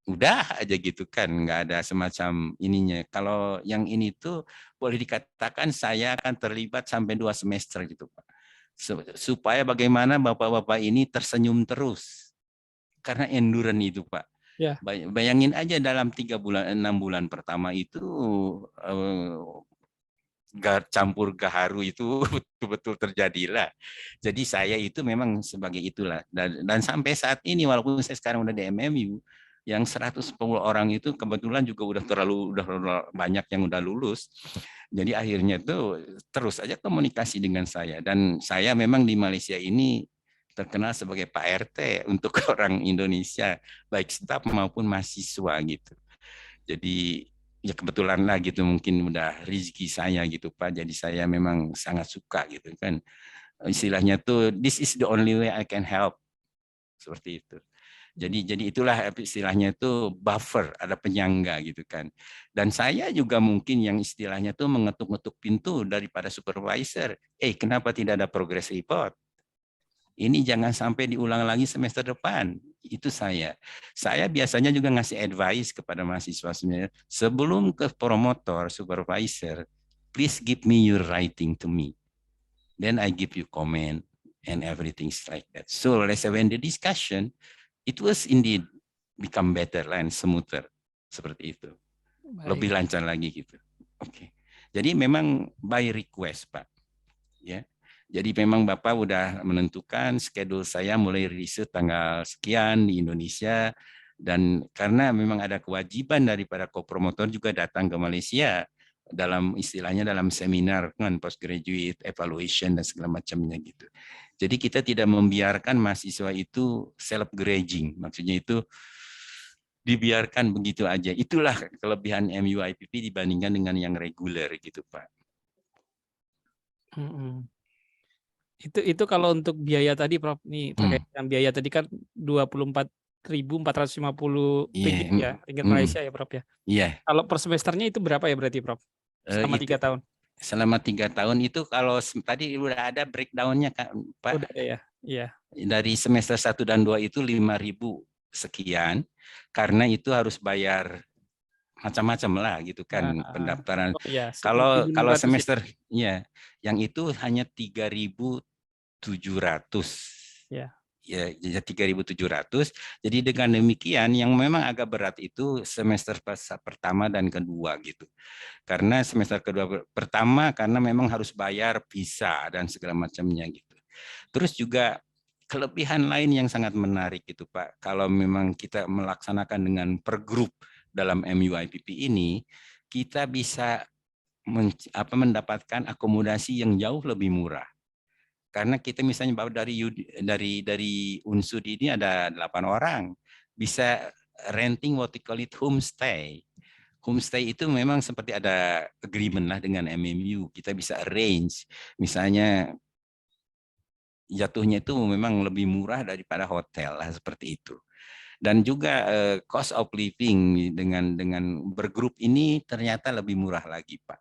[SPEAKER 2] udah aja gitu kan, nggak ada semacam ininya. Kalau yang ini tuh boleh dikatakan saya akan terlibat sampai 2 semester gitu Pak. Supaya bagaimana Bapak-Bapak ini tersenyum terus. Karena endurance itu Pak.
[SPEAKER 3] Ya.
[SPEAKER 2] Bayangin aja dalam 6 bulan pertama itu campur gaharu itu betul-betul terjadilah. Jadi saya itu memang sebagai itulah. Dan sampai saat ini walaupun saya sekarang udah di MMU, yang 110 orang itu kebetulan juga udah terlalu banyak yang udah lulus. Jadi akhirnya tuh terus aja komunikasi dengan saya. Dan saya memang di Malaysia ini terkenal sebagai Pak RT untuk orang Indonesia, baik staf maupun mahasiswa gitu. Jadi ya kebetulan lah gitu, mungkin udah rezeki saya gitu Pak. Jadi saya memang sangat suka gitu kan. Istilahnya tuh this is the only way I can help. Seperti itu. Jadi itulah istilahnya itu buffer, ada penyangga gitu kan. Dan saya juga mungkin yang istilahnya tuh mengetuk-ngetuk pintu daripada supervisor. Kenapa tidak ada progress report? Ini jangan sampai diulang lagi semester depan. Itu saya. Saya biasanya juga ngasih advice kepada mahasiswa sebenarnya. Sebelum ke promotor, supervisor, please give me your writing to me. Then I give you comment and everything like that. So let's say when the discussion, it was indeed become better and smoother. Seperti itu. Baik. Lebih lancar lagi gitu. Oke. Jadi memang by request, Pak. Ya. Jadi memang Bapak udah menentukan schedule saya mulai riset tanggal sekian di Indonesia, dan karena memang ada kewajiban daripada co-promotor juga datang ke Malaysia dalam istilahnya dalam seminar kan postgraduate evaluation dan segala macamnya gitu. Jadi kita tidak membiarkan mahasiswa itu self-grading, maksudnya itu dibiarkan begitu aja. Itulah kelebihan MUIPP dibandingkan dengan yang reguler gitu Pak.
[SPEAKER 3] Itu kalau untuk biaya tadi Prof, nih terkait dengan biaya tadi kan 24.450 ringgit ya, ringgit Malaysia ya Prof ya.
[SPEAKER 2] Iya.
[SPEAKER 3] Kalau per semesternya itu berapa ya berarti Prof? Selama 3 tahun.
[SPEAKER 2] Selama 3 tahun itu kalau tadi udah ada breakdown-nya Kak, Pak.
[SPEAKER 3] Udah ya. Iya.
[SPEAKER 2] Dari semester 1 dan 2 itu 5.000 sekian, karena itu harus bayar macam-macam lah gitu kan pendaftaran.
[SPEAKER 3] Iya,
[SPEAKER 2] kalau semester ya, yang itu hanya 3.700. Ya. Ya 3.700. Jadi dengan demikian yang memang agak berat itu semester pertama dan kedua gitu. Karena semester kedua pertama karena memang harus bayar visa dan segala macamnya gitu. Terus juga kelebihan lain yang sangat menarik gitu Pak. Kalau memang kita melaksanakan dengan per grup dalam MUIPP ini, kita bisa mendapatkan akomodasi yang jauh lebih murah. Karena kita misalnya dari Unsud ini ada 8 orang, bisa renting what we call it homestay. Homestay itu memang seperti ada agreement lah dengan MMU. Kita bisa arrange, misalnya jatuhnya itu memang lebih murah daripada hotel lah seperti itu. Dan juga cost of living dengan bergrup ini ternyata lebih murah lagi Pak.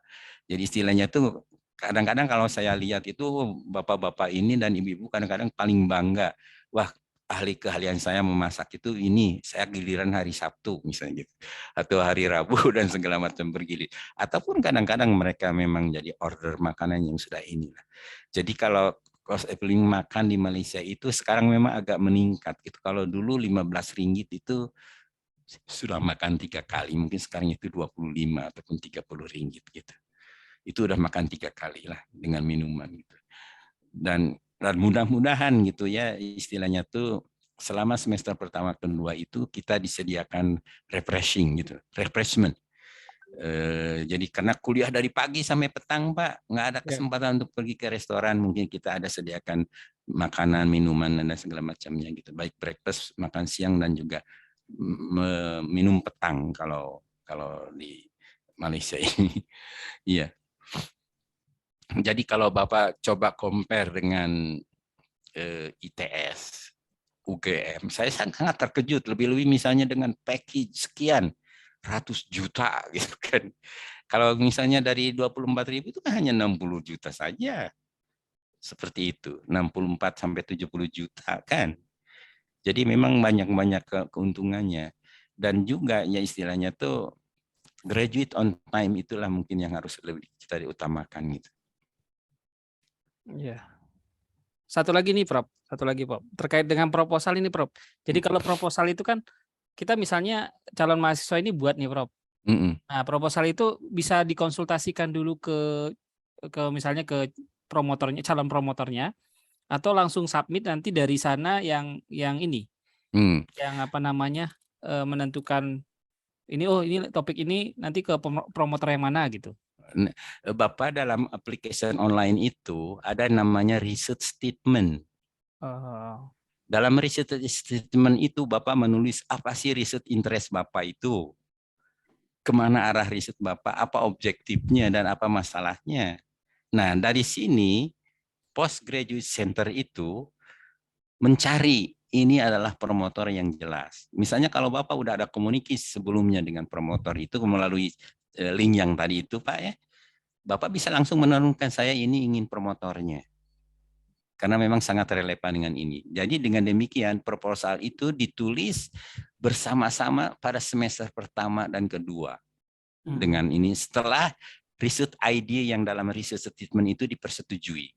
[SPEAKER 2] Jadi istilahnya tuh kadang-kadang kalau saya lihat itu bapak-bapak ini dan ibu-ibu kadang-kadang paling bangga. Wah, ahli keahlian saya memasak itu ini, saya giliran hari Sabtu misalnya gitu. Atau hari Rabu dan segala macam bergilir. Ataupun kadang-kadang mereka memang jadi order makanan yang sudah inilah. Jadi kalau cost of living makan di Malaysia itu sekarang memang agak meningkat gitu. Kalau dulu 15 ringgit itu sudah makan 3 kali, mungkin sekarang itu 25 ataupun 30 ringgit gitu. Itu udah makan 3 kali lah dengan minuman gitu. Dan mudah-mudahan gitu ya istilahnya tuh selama semester pertama kedua itu kita disediakan refreshment. Jadi karena kuliah dari pagi sampai petang Pak, nggak ada kesempatan untuk pergi ke restoran, mungkin kita ada sediakan makanan, minuman dan segala macamnya gitu, baik breakfast, makan siang dan juga minum petang kalau di Malaysia ini. Iya. Jadi kalau Bapak coba compare dengan ITS, UGM. Saya sangat terkejut, lebih-lebih misalnya dengan package sekian ratus juta gitu kan. Kalau misalnya dari 24.000 itu kan hanya 60 juta saja. Seperti itu, 64 sampai 70 juta kan. Jadi memang banyak-banyak keuntungannya. Dan juga ya istilahnya tuh graduate on time itulah mungkin yang harus lebih kita diutamakan gitu.
[SPEAKER 3] Ya. Satu lagi nih, Prof. Satu lagi, Prof. Terkait dengan proposal ini, Prof. Jadi kalau proposal itu kan kita misalnya calon mahasiswa ini buat nih, Prof. Nah, proposal itu bisa dikonsultasikan dulu ke misalnya ke promotornya, calon promotornya, atau langsung submit nanti dari sana yang ini, yang apa namanya menentukan ini, oh ini topik ini nanti ke promotor yang mana gitu.
[SPEAKER 2] Bapak dalam application online itu ada namanya research statement. Dalam research statement itu Bapak menulis apa sih research interest Bapak itu, kemana arah riset Bapak, apa objektifnya dan apa masalahnya. Nah dari sini Postgraduate Center itu mencari ini adalah promotor yang jelas. Misalnya kalau Bapak udah ada komunikasi sebelumnya dengan promotor itu melalui link yang tadi itu Pak ya, Bapak bisa langsung menurunkan saya ini ingin promotornya. Karena memang sangat relevan dengan ini. Jadi dengan demikian proposal itu ditulis bersama-sama pada semester pertama dan kedua. Dengan ini setelah riset idea yang dalam riset statement itu dipersetujui.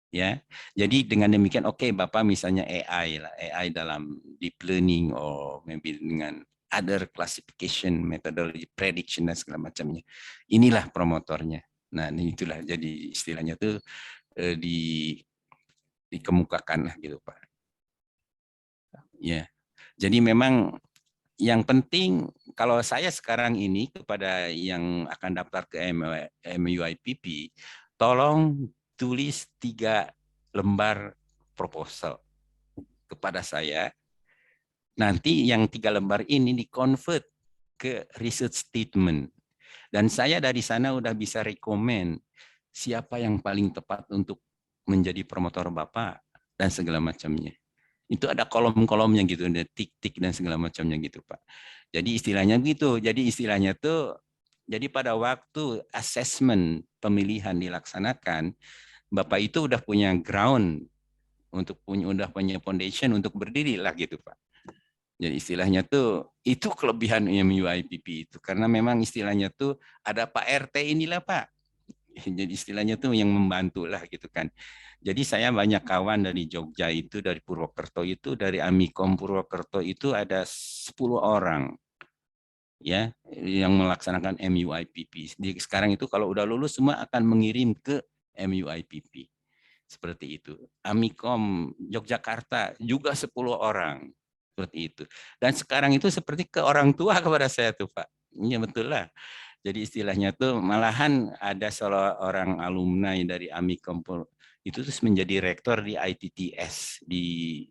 [SPEAKER 2] Ya, jadi dengan demikian oke, Bapak misalnya AI lah, AI dalam deep learning or maybe dengan other classification methodology prediction dan segala macamnya. Inilah promotornya. Nah, itulah jadi istilahnya tuh dikemukakan lah gitu Pak. Ya, jadi memang yang penting kalau saya sekarang ini kepada yang akan daftar ke MUIPP, tolong tulis 3 lembar proposal kepada saya. Nanti yang 3 lembar ini di-convert ke research statement. Dan saya dari sana udah bisa rekomend siapa yang paling tepat untuk menjadi promotor Bapak dan segala macamnya. Itu ada kolom-kolomnya gitu, ada tik-tik dan segala macamnya gitu Pak. Jadi istilahnya gitu. Jadi istilahnya tuh, jadi pada waktu assessment pemilihan dilaksanakan, Bapak itu udah punya ground udah punya foundation untuk berdiri lah gitu Pak. Jadi istilahnya tuh itu kelebihan MUIPP itu karena memang istilahnya tuh ada Pak RT inilah Pak. Jadi istilahnya tuh yang membantu lah gitu kan. Jadi saya banyak kawan dari Jogja itu, dari Purwokerto itu, dari Amikom Purwokerto itu ada 10 orang ya yang melaksanakan MUIPP. Jadi sekarang itu kalau udah lulus semua akan mengirim ke MUIPP. Seperti itu. Amikom Yogyakarta juga 10 orang. Seperti itu. Dan sekarang itu seperti ke orang tua kepada saya tuh Pak. Iya betul lah. Jadi istilahnya tuh malahan ada seorang alumni dari Amikom itu terus menjadi rektor di ITTS di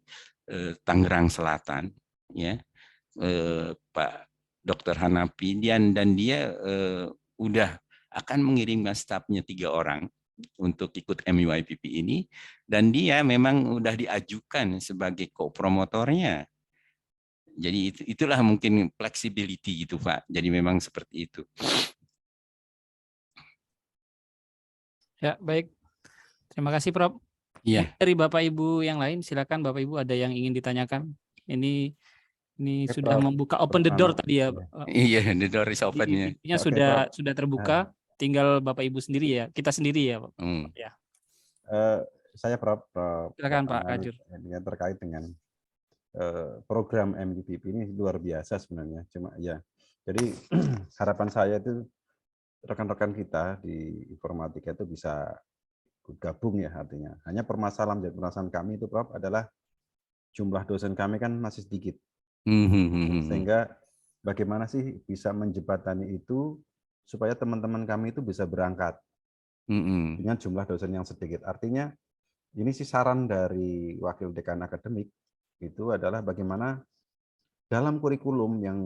[SPEAKER 2] Tangerang Selatan, ya Pak Dr. Hanapi dan dia udah akan mengirimkan stafnya 3 orang untuk ikut MUIPP ini dan dia memang udah diajukan sebagai co-promotornya. Jadi itulah mungkin flexibility gitu Pak. Jadi memang seperti itu.
[SPEAKER 3] Ya, baik. Terima kasih Prof.
[SPEAKER 2] Iya.
[SPEAKER 3] Dari Bapak Ibu yang lain silakan Bapak Ibu ada yang ingin ditanyakan. Ini sudah membuka open the door tadi ya.
[SPEAKER 2] Iya, the door is open ya.
[SPEAKER 3] Sudah terbuka, tinggal Bapak Ibu sendiri ya, kita sendiri ya, Pak. Ya.
[SPEAKER 1] Saya Prof.
[SPEAKER 3] Silakan Pak Kajur.
[SPEAKER 1] Terkait dengan program MUIPP ini luar biasa sebenarnya. Cuma ya, jadi harapan saya itu rekan-rekan kita di informatika itu bisa gabung ya artinya. Hanya permasalahan kami itu Prof adalah jumlah dosen kami kan masih sedikit. Sehingga bagaimana sih bisa menjembatani itu supaya teman-teman kami itu bisa berangkat dengan jumlah dosen yang sedikit. Artinya ini sih saran dari Wakil Dekan Akademik itu adalah bagaimana dalam kurikulum yang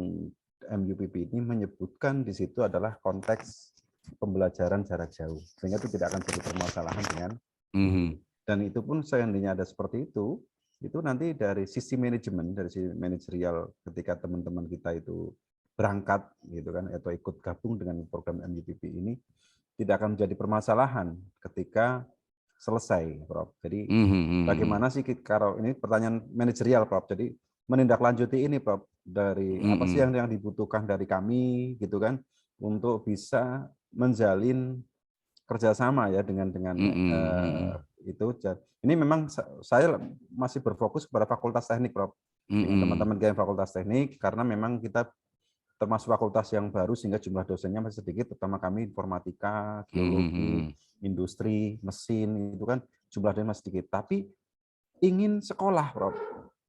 [SPEAKER 1] MUIPP ini menyebutkan di situ adalah konteks pembelajaran jarak jauh, sehingga itu tidak akan jadi permasalahan dengan Dan itu pun seandainya ada seperti itu nanti dari sisi manajemen, dari sisi manajerial ketika teman-teman kita itu berangkat gitu kan atau ikut gabung dengan program MUPP ini tidak akan menjadi permasalahan ketika selesai, Prof. Jadi bagaimana sih kalau ini pertanyaan manajerial, Prof. Jadi menindaklanjuti ini, Prof. Dari apa sih yang dibutuhkan dari kami gitu kan untuk bisa menjalin kerjasama ya dengan itu. Ini memang saya masih berfokus pada fakultas teknik, Prof. Dengan teman-teman yang fakultas teknik karena memang kita termasuk fakultas yang baru sehingga jumlah dosennya masih sedikit, terutama kami informatika, geologi, industri, mesin itu kan jumlah dosennya masih sedikit. Tapi ingin sekolah, Prof.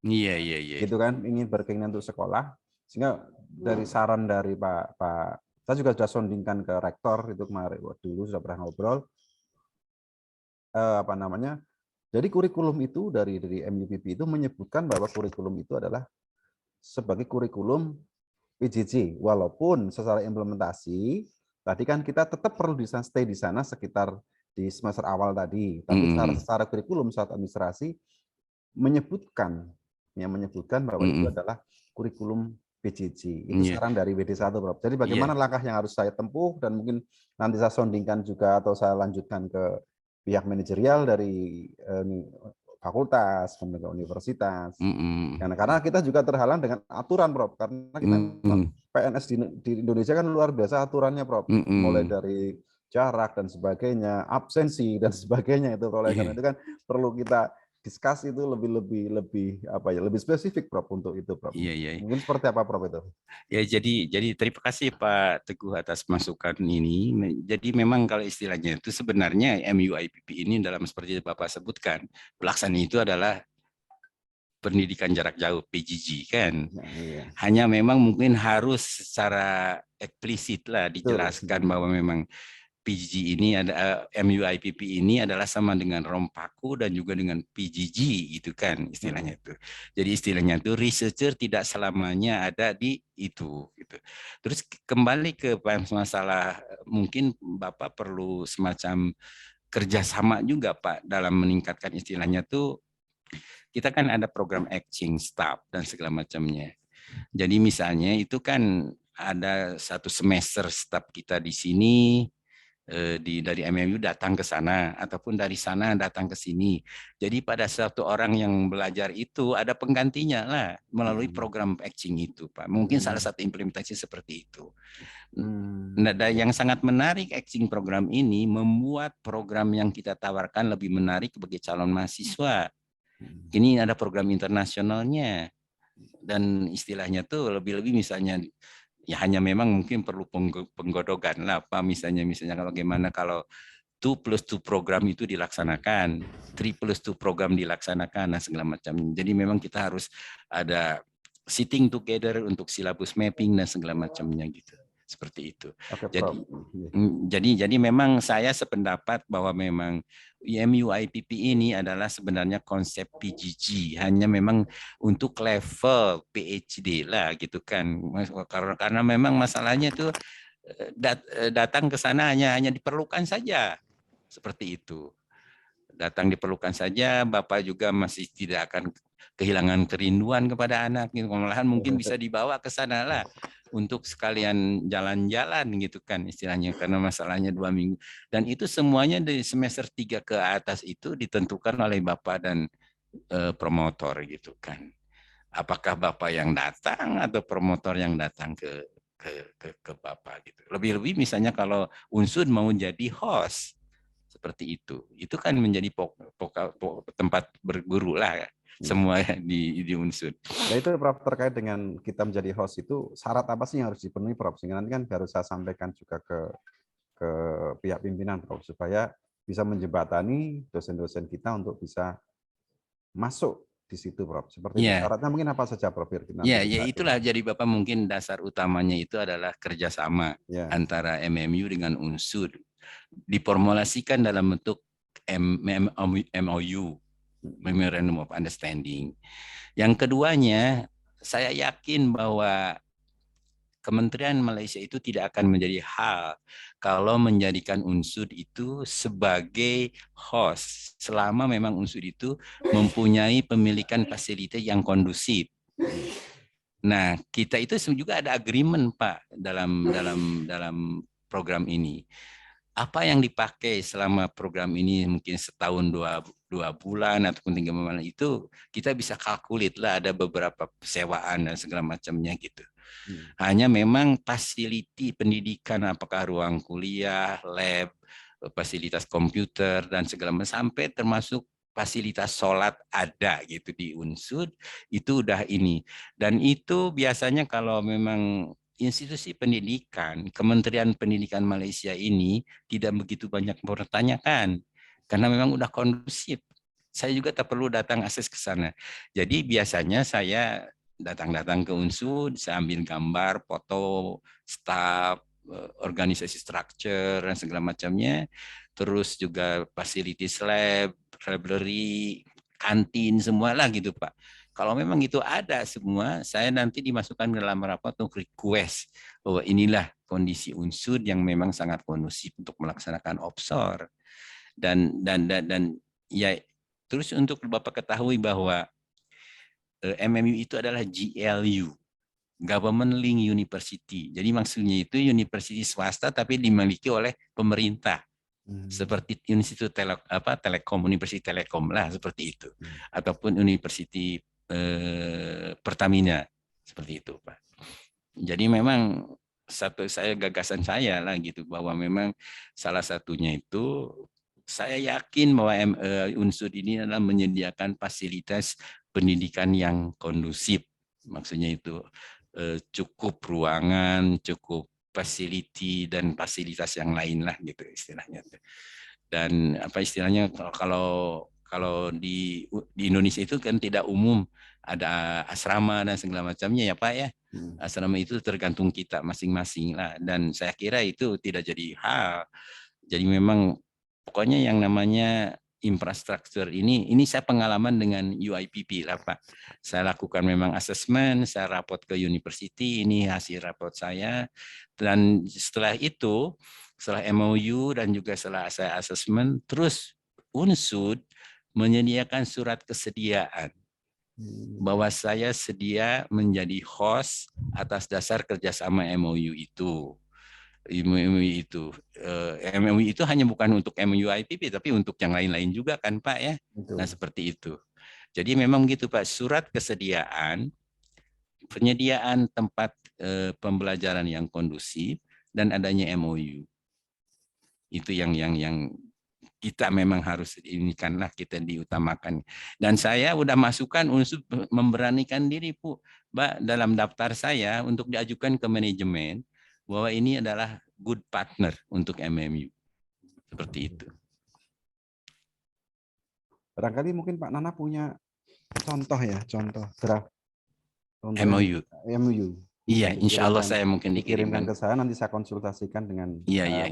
[SPEAKER 2] Iya.
[SPEAKER 1] Gitu kan, ingin berkeinginan untuk sekolah sehingga dari saran dari Pak saya juga sudah soundingkan ke rektor itu kemarin dulu sudah pernah ngobrol jadi kurikulum itu dari MUPP itu menyebutkan bahwa kurikulum itu adalah sebagai kurikulum PJJ walaupun secara implementasi tadi kan kita tetap perlu stay di sana sekitar di semester awal tadi tapi secara kurikulum saat administrasi menyebutkan bahwa itu adalah kurikulum PJJ. Itu saran dari WD1, Prof. Jadi bagaimana langkah yang harus saya tempuh dan mungkin nanti saya soundingkan juga atau saya lanjutkan ke pihak manajerial dari fakultas, universitas. Karena kita juga terhalang dengan aturan, Prof. Karena kita PNS di Indonesia kan luar biasa aturannya, Prof. Mulai dari jarak dan sebagainya, absensi dan sebagainya itu. Oleh karena itu kan perlu kita diskus itu lebih spesifik, Prof, untuk itu, Prof.
[SPEAKER 2] Iya.
[SPEAKER 1] Mungkin seperti apa, Prof, itu?
[SPEAKER 2] Ya, jadi terima kasih Pak Teguh atas masukan ini. Jadi memang kalau istilahnya itu sebenarnya MUIPP ini dalam seperti Bapak sebutkan, pelaksana itu adalah pendidikan jarak jauh PJJ kan. Iya. Hanya memang mungkin harus secara eksplisit lah dijelaskan bahwa memang PJJ ini ada MUIPP ini adalah sama dengan Rompaku dan juga dengan PJJ itu kan istilahnya itu. Jadi istilahnya itu researcher tidak selamanya ada di itu gitu. Terus kembali ke masalah mungkin Bapak perlu semacam kerjasama juga Pak dalam meningkatkan istilahnya tuh kita kan ada program exchange staff dan segala macamnya. Jadi misalnya itu kan ada satu semester staff kita di sini dari MMU datang ke sana ataupun dari sana datang ke sini. Jadi pada satu orang yang belajar itu ada penggantinya lah melalui program exchange itu, Pak. Mungkin salah satu implementasi seperti itu. Nah, yang sangat menarik exchange program ini membuat program yang kita tawarkan lebih menarik bagi calon mahasiswa. Ini ada program internasionalnya dan istilahnya tuh lebih-lebih misalnya ya hanya memang mungkin perlu penggodokan lah Pak, misalnya kalau bagaimana kalau 2+2 program itu dilaksanakan, 3+2 program dilaksanakan, nah segala macam. Jadi memang kita harus ada sitting together untuk silabus mapping dan segala macamnya gitu. Seperti itu. Oke, jadi memang saya sependapat bahwa memang MUIPP ini adalah sebenarnya konsep PJJ, hanya memang untuk level PhD lah gitu kan. Karena memang masalahnya itu datang ke sana hanya diperlukan saja. Seperti itu. Datang diperlukan saja, Bapak juga masih tidak akan kehilangan kerinduan kepada anak. Malahan mungkin bisa dibawa ke sana lah untuk sekalian jalan-jalan gitu kan istilahnya, karena masalahnya 2 minggu. Dan itu semuanya dari semester 3 ke atas itu ditentukan oleh Bapak dan promotor gitu kan. Apakah Bapak yang datang atau promotor yang datang ke Bapak gitu. Lebih-lebih misalnya kalau Unsud mau jadi host seperti itu kan menjadi tempat berguru lah semua di Unsud.
[SPEAKER 1] Nah itu Prof, terkait dengan kita menjadi host itu syarat apa sih yang harus dipenuhi, Prof? Sehingga nanti kan harus saya sampaikan juga ke pihak pimpinan, Prof, supaya bisa menjembatani dosen-dosen kita untuk bisa masuk di situ, Prof. Seperti itu. Syaratnya mungkin apa saja, Prof?
[SPEAKER 2] Ya itulah jadi Bapak mungkin dasar utamanya itu adalah kerjasama antara MMU dengan Unsud. Diformulasikan dalam bentuk MOU, Memorandum of Understanding. Yang keduanya, saya yakin bahwa Kementerian Malaysia itu tidak akan menjadi hal kalau menjadikan UNSUD itu sebagai host selama memang UNSUD itu mempunyai pemilikan fasilitas yang kondusif. Nah, kita itu juga ada agreement, Pak, dalam program ini. Apa yang dipakai selama program ini mungkin setahun, dua bulan ataupun 3 bulan itu kita bisa kalkulit lah, ada beberapa sewaan dan segala macamnya gitu. Hanya memang fasiliti pendidikan, apakah ruang kuliah, lab, fasilitas komputer dan segala macam, sampai termasuk fasilitas sholat ada gitu di UNSUD, itu udah ini. Dan itu biasanya kalau memang institusi pendidikan, Kementerian Pendidikan Malaysia ini tidak begitu banyak bertanyakan karena memang udah kondusif. Saya juga tak perlu datang akses ke sana. Jadi biasanya saya datang ke UNSUD, saya ambil gambar, foto, staff, organisasi structure, dan segala macamnya. Terus juga facilities lab, library, kantin, semualah gitu Pak. Kalau memang itu ada semua, saya nanti dimasukkan dalam rapat untuk request bahwa inilah kondisi UNSUD yang memang sangat kondusif untuk melaksanakan OPSOR. Dan ya terus untuk Bapak ketahui bahwa MMU itu adalah GLU, Government Link University. Jadi maksudnya itu universitas swasta tapi dimiliki oleh pemerintah. Seperti Institut Telekom, Universitas Telekom lah seperti itu. Ataupun Universitas Pertamina seperti itu, Pak. Jadi memang gagasan saya lah gitu, bahwa memang salah satunya itu saya yakin bahwa UNSUD ini adalah menyediakan fasilitas pendidikan yang kondusif. Maksudnya itu cukup ruangan, cukup facility dan fasilitas yang lain lah gitu istilahnya. Dan apa istilahnya, kalau di Indonesia itu kan tidak umum ada asrama dan segala macamnya ya Pak ya. Asrama itu tergantung kita masing-masing lah, dan saya kira itu tidak jadi hal. Jadi memang pokoknya yang namanya infrastruktur ini saya pengalaman dengan UIPP lah Pak. Saya lakukan memang asesmen, saya raport ke university, ini hasil raport saya. Dan setelah itu, setelah MOU dan juga setelah saya asesmen, terus UNSUD menyediakan surat kesediaan bahwa saya sedia menjadi host atas dasar kerjasama MOU itu. MOU itu hanya bukan untuk MOU IPP tapi untuk yang lain-lain juga kan Pak ya. Betul. Nah seperti itu. Jadi memang gitu Pak, surat kesediaan, penyediaan tempat pembelajaran yang kondusif dan adanya MOU. Itu yang kita memang harus inikanlah, kita diutamakan. Dan saya udah masukkan unsur memberanikan diri Mbak dalam daftar saya untuk diajukan ke manajemen bahwa ini adalah good partner untuk MMU. Seperti itu.
[SPEAKER 1] Barangkali mungkin Pak Nana punya contoh draft
[SPEAKER 2] MOU. Iya, insya Allah saya mungkin
[SPEAKER 1] dikirimkan ke saya, nanti saya konsultasikan dengan
[SPEAKER 2] iya.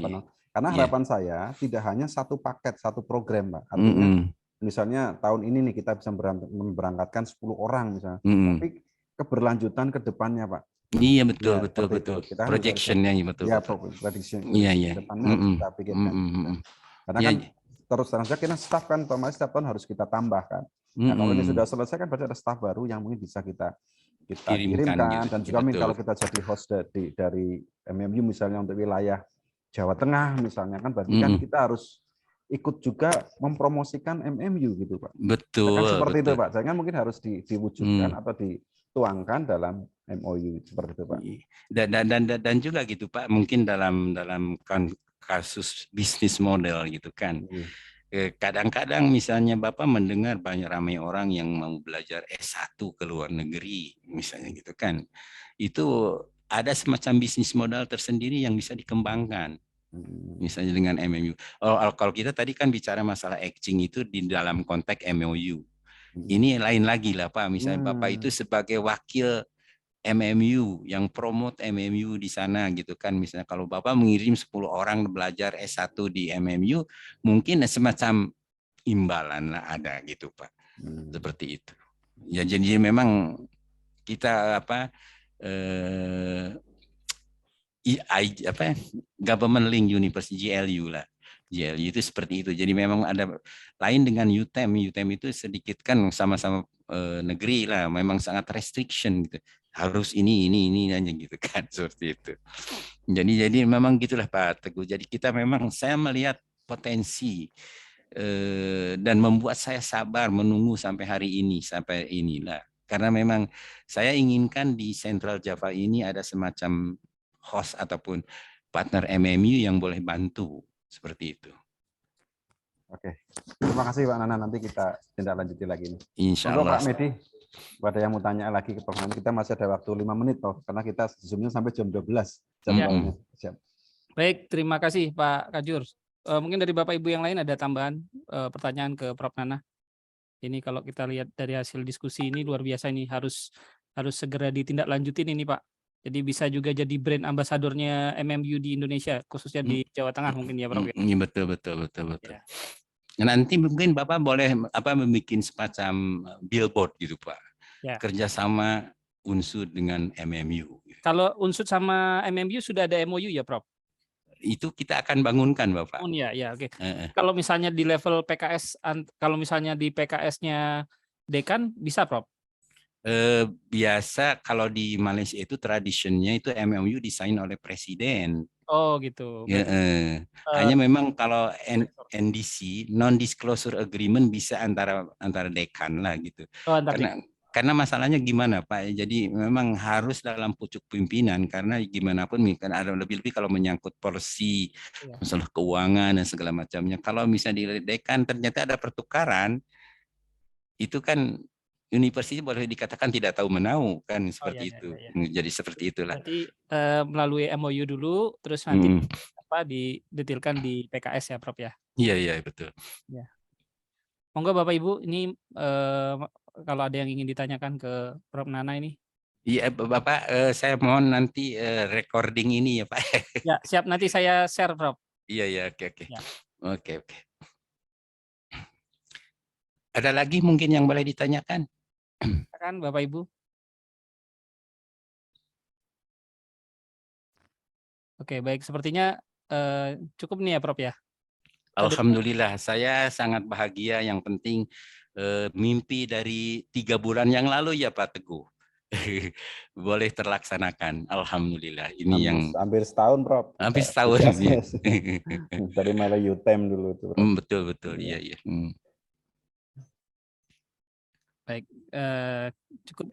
[SPEAKER 1] Karena harapan saya tidak hanya satu paket, satu program, Pak. Artinya misalnya tahun ini nih kita bisa memberangkatkan 10 orang misalnya, tapi keberlanjutan ke depannya, Pak.
[SPEAKER 2] Iya betul.
[SPEAKER 1] Projection-nya
[SPEAKER 2] betul.
[SPEAKER 1] Ya, projection.
[SPEAKER 2] Iya.
[SPEAKER 1] Depannya harus kita pikirkan. Karena kan terus terang saja kita staff kan otomatis setiap tahun harus kita tambahkan. Nah, kalau ini sudah selesai kan berarti ada staff baru yang mungkin bisa kita kirimkan gitu. Dan juga kalau kita jadi host dari MMU misalnya untuk wilayah Jawa Tengah misalnya kan berarti kan kita harus ikut juga mempromosikan MMU gitu Pak.
[SPEAKER 2] Betul.
[SPEAKER 1] Kan seperti itu Pak. Jangan mungkin harus diwujudkan atau dituangkan dalam MOU seperti itu Pak.
[SPEAKER 2] Dan juga gitu Pak, mungkin dalam kasus bisnis model gitu kan. Kadang-kadang misalnya Bapak mendengar banyak ramai orang yang mau belajar S1 ke luar negeri misalnya gitu kan. Itu ada semacam bisnis modal tersendiri yang bisa dikembangkan. Misalnya dengan MOU. Kalau kita tadi kan bicara masalah etching itu di dalam konteks MOU. Ini lain lagi lah Pak. Misalnya Bapak itu sebagai wakil MMU yang promote MMU di sana gitu kan. Misalnya kalau Bapak mengirim 10 orang belajar S1 di MMU, mungkin semacam imbalan lah ada gitu Pak. Seperti itu. Ya jadi memang kita Government Link University, GLU lah. GLU itu seperti itu. Jadi memang ada lain dengan UTM. UTM itu sedikit kan sama-sama negeri lah. Memang sangat restriction gitu. Harus ini aja gitu kan, seperti itu. Jadi memang gitulah Pak Teguh. Jadi kita memang, saya melihat potensi dan membuat saya sabar menunggu sampai hari ini, sampai inilah. Karena memang saya inginkan di Central Java ini ada semacam host ataupun partner MMU yang boleh bantu seperti itu.
[SPEAKER 1] Oke, terima kasih Pak Nana. Nanti kita tindak lanjuti lagi ini.
[SPEAKER 2] Insya Allah.
[SPEAKER 1] Pak Medi, ada yang mau tanya lagi ke Prof. Kita masih ada waktu 5 menit, Prof. Karena kita zoom-nya sampai jam 12.
[SPEAKER 3] Siap. Baik, terima kasih Pak Kajur. Mungkin dari Bapak Ibu yang lain ada tambahan pertanyaan ke Prof. Nana. Ini kalau kita lihat dari hasil diskusi ini luar biasa, ini harus segera ditindaklanjutin ini Pak. Jadi bisa juga jadi brand ambasadornya MMU di Indonesia, khususnya di Jawa Tengah mungkin ya Prof.
[SPEAKER 2] Betul. Ya. Nanti mungkin Bapak boleh membuat semacam billboard gitu Pak. Ya. Kerjasama Unsud dengan MMU.
[SPEAKER 3] Kalau Unsud sama MMU sudah ada MOU ya Prof?
[SPEAKER 2] Itu kita akan bangunkan Bapak.
[SPEAKER 3] Ya, oke. Kalau misalnya di level PKS, kalau misalnya di PKS-nya Dekan bisa Prof?
[SPEAKER 2] Biasa kalau di Malaysia itu tradisinya itu MOU desain oleh presiden.
[SPEAKER 3] Oh gitu.
[SPEAKER 2] Ya, hanya memang kalau NDC non-disclosure agreement bisa antara dekan lah gitu.
[SPEAKER 3] Oh,
[SPEAKER 2] karena masalahnya gimana Pak? Jadi memang harus dalam pucuk pimpinan karena gimana pun kan ada lebih-lebih kalau menyangkut porsi, masalah keuangan dan segala macamnya. Kalau misalnya di dekan ternyata ada pertukaran, itu kan universitas boleh dikatakan tidak tahu menau kan seperti itu. Jadi seperti itulah.
[SPEAKER 3] Nanti melalui MOU dulu, terus nanti didetailkan di PKS ya Prof ya.
[SPEAKER 2] Iya betul.
[SPEAKER 3] Ya. Monggo Bapak Ibu, ini kalau ada yang ingin ditanyakan ke Prof Nana ini.
[SPEAKER 2] Iya Bapak, saya mohon nanti recording ini ya Pak.
[SPEAKER 3] Ya siap, nanti saya share Prof.
[SPEAKER 2] Iya oke. Ya. Oke. Ada lagi mungkin yang boleh ditanyakan?
[SPEAKER 3] Kan Bapak Ibu. Oke baik, sepertinya cukup nih ya Prof ya.
[SPEAKER 2] Alhamdulillah, saya sangat bahagia. Yang penting mimpi dari 3 bulan yang lalu ya Pak Teguh boleh terlaksanakan. Alhamdulillah. Ini
[SPEAKER 1] hampir setahun Prof.
[SPEAKER 2] Hampir setahun.
[SPEAKER 1] Dari mulai UTM dulu itu.
[SPEAKER 2] Betul. Iya.
[SPEAKER 3] Baik, cukup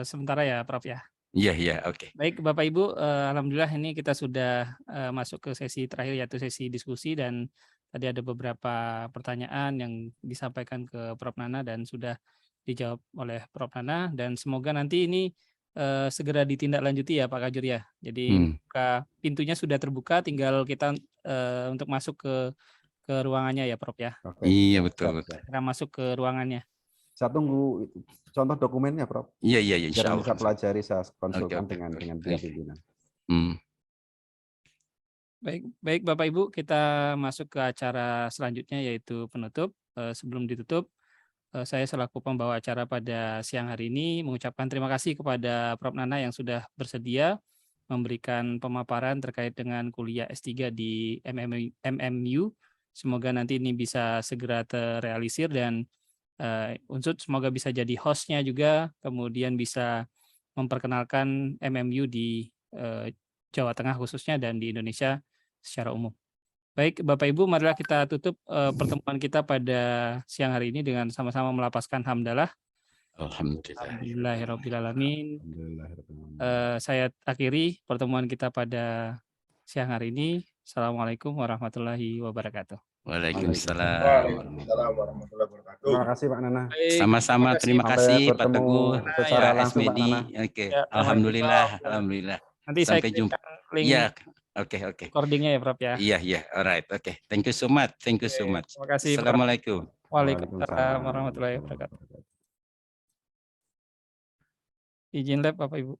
[SPEAKER 3] sementara ya Prof ya.
[SPEAKER 2] Iya, oke.
[SPEAKER 3] Baik Bapak Ibu, alhamdulillah ini kita sudah masuk ke sesi terakhir yaitu sesi diskusi, dan tadi ada beberapa pertanyaan yang disampaikan ke Prof Nana dan sudah dijawab oleh Prof Nana, dan semoga nanti ini segera ditindaklanjuti ya Pak Kajur ya. Jadi pintunya sudah terbuka, tinggal kita untuk masuk ke ruangannya ya Prof ya.
[SPEAKER 2] Iya betul.
[SPEAKER 3] Kita masuk ke ruangannya.
[SPEAKER 1] Saya tunggu contoh dokumennya, Prof.
[SPEAKER 2] Iya, insya Allah.
[SPEAKER 1] Saya pelajari, saya konsultan dengan pimpinan.
[SPEAKER 3] Baik Bapak Ibu, kita masuk ke acara selanjutnya yaitu penutup. Sebelum ditutup, saya selaku pembawa acara pada siang hari ini mengucapkan terima kasih kepada Prof Nana yang sudah bersedia memberikan pemaparan terkait dengan kuliah S3 di MMU. Semoga nanti ini bisa segera terrealisir dan Unsud semoga bisa jadi hostnya juga, kemudian bisa memperkenalkan MMU di Jawa Tengah khususnya dan di Indonesia secara umum. Baik Bapak Ibu, marilah kita tutup pertemuan kita pada siang hari ini dengan sama-sama melapaskan hamdalah. Alhamdulillahirrabbilalamin. Saya akhiri pertemuan kita pada siang hari ini. Assalamualaikum warahmatullahi wabarakatuh.
[SPEAKER 2] Waalaikumsalam
[SPEAKER 1] warahmatullahi wabarakatuh. Terima kasih Pak Nana.
[SPEAKER 2] Sama-sama, terima kasih Pak Teguh,
[SPEAKER 1] secara langsung Pak Nana.
[SPEAKER 2] Oke, alhamdulillah.
[SPEAKER 3] Nanti sampai jumpa.
[SPEAKER 2] Iya, oke.
[SPEAKER 3] Recordingnya ya Prof ya.
[SPEAKER 2] Iya, alright, oke. Thank you so much.
[SPEAKER 3] Terima kasih.
[SPEAKER 2] Assalamualaikum.
[SPEAKER 3] Waalaikumsalam warahmatullahi wabarakatuh. Izin lab Bapak Ibu.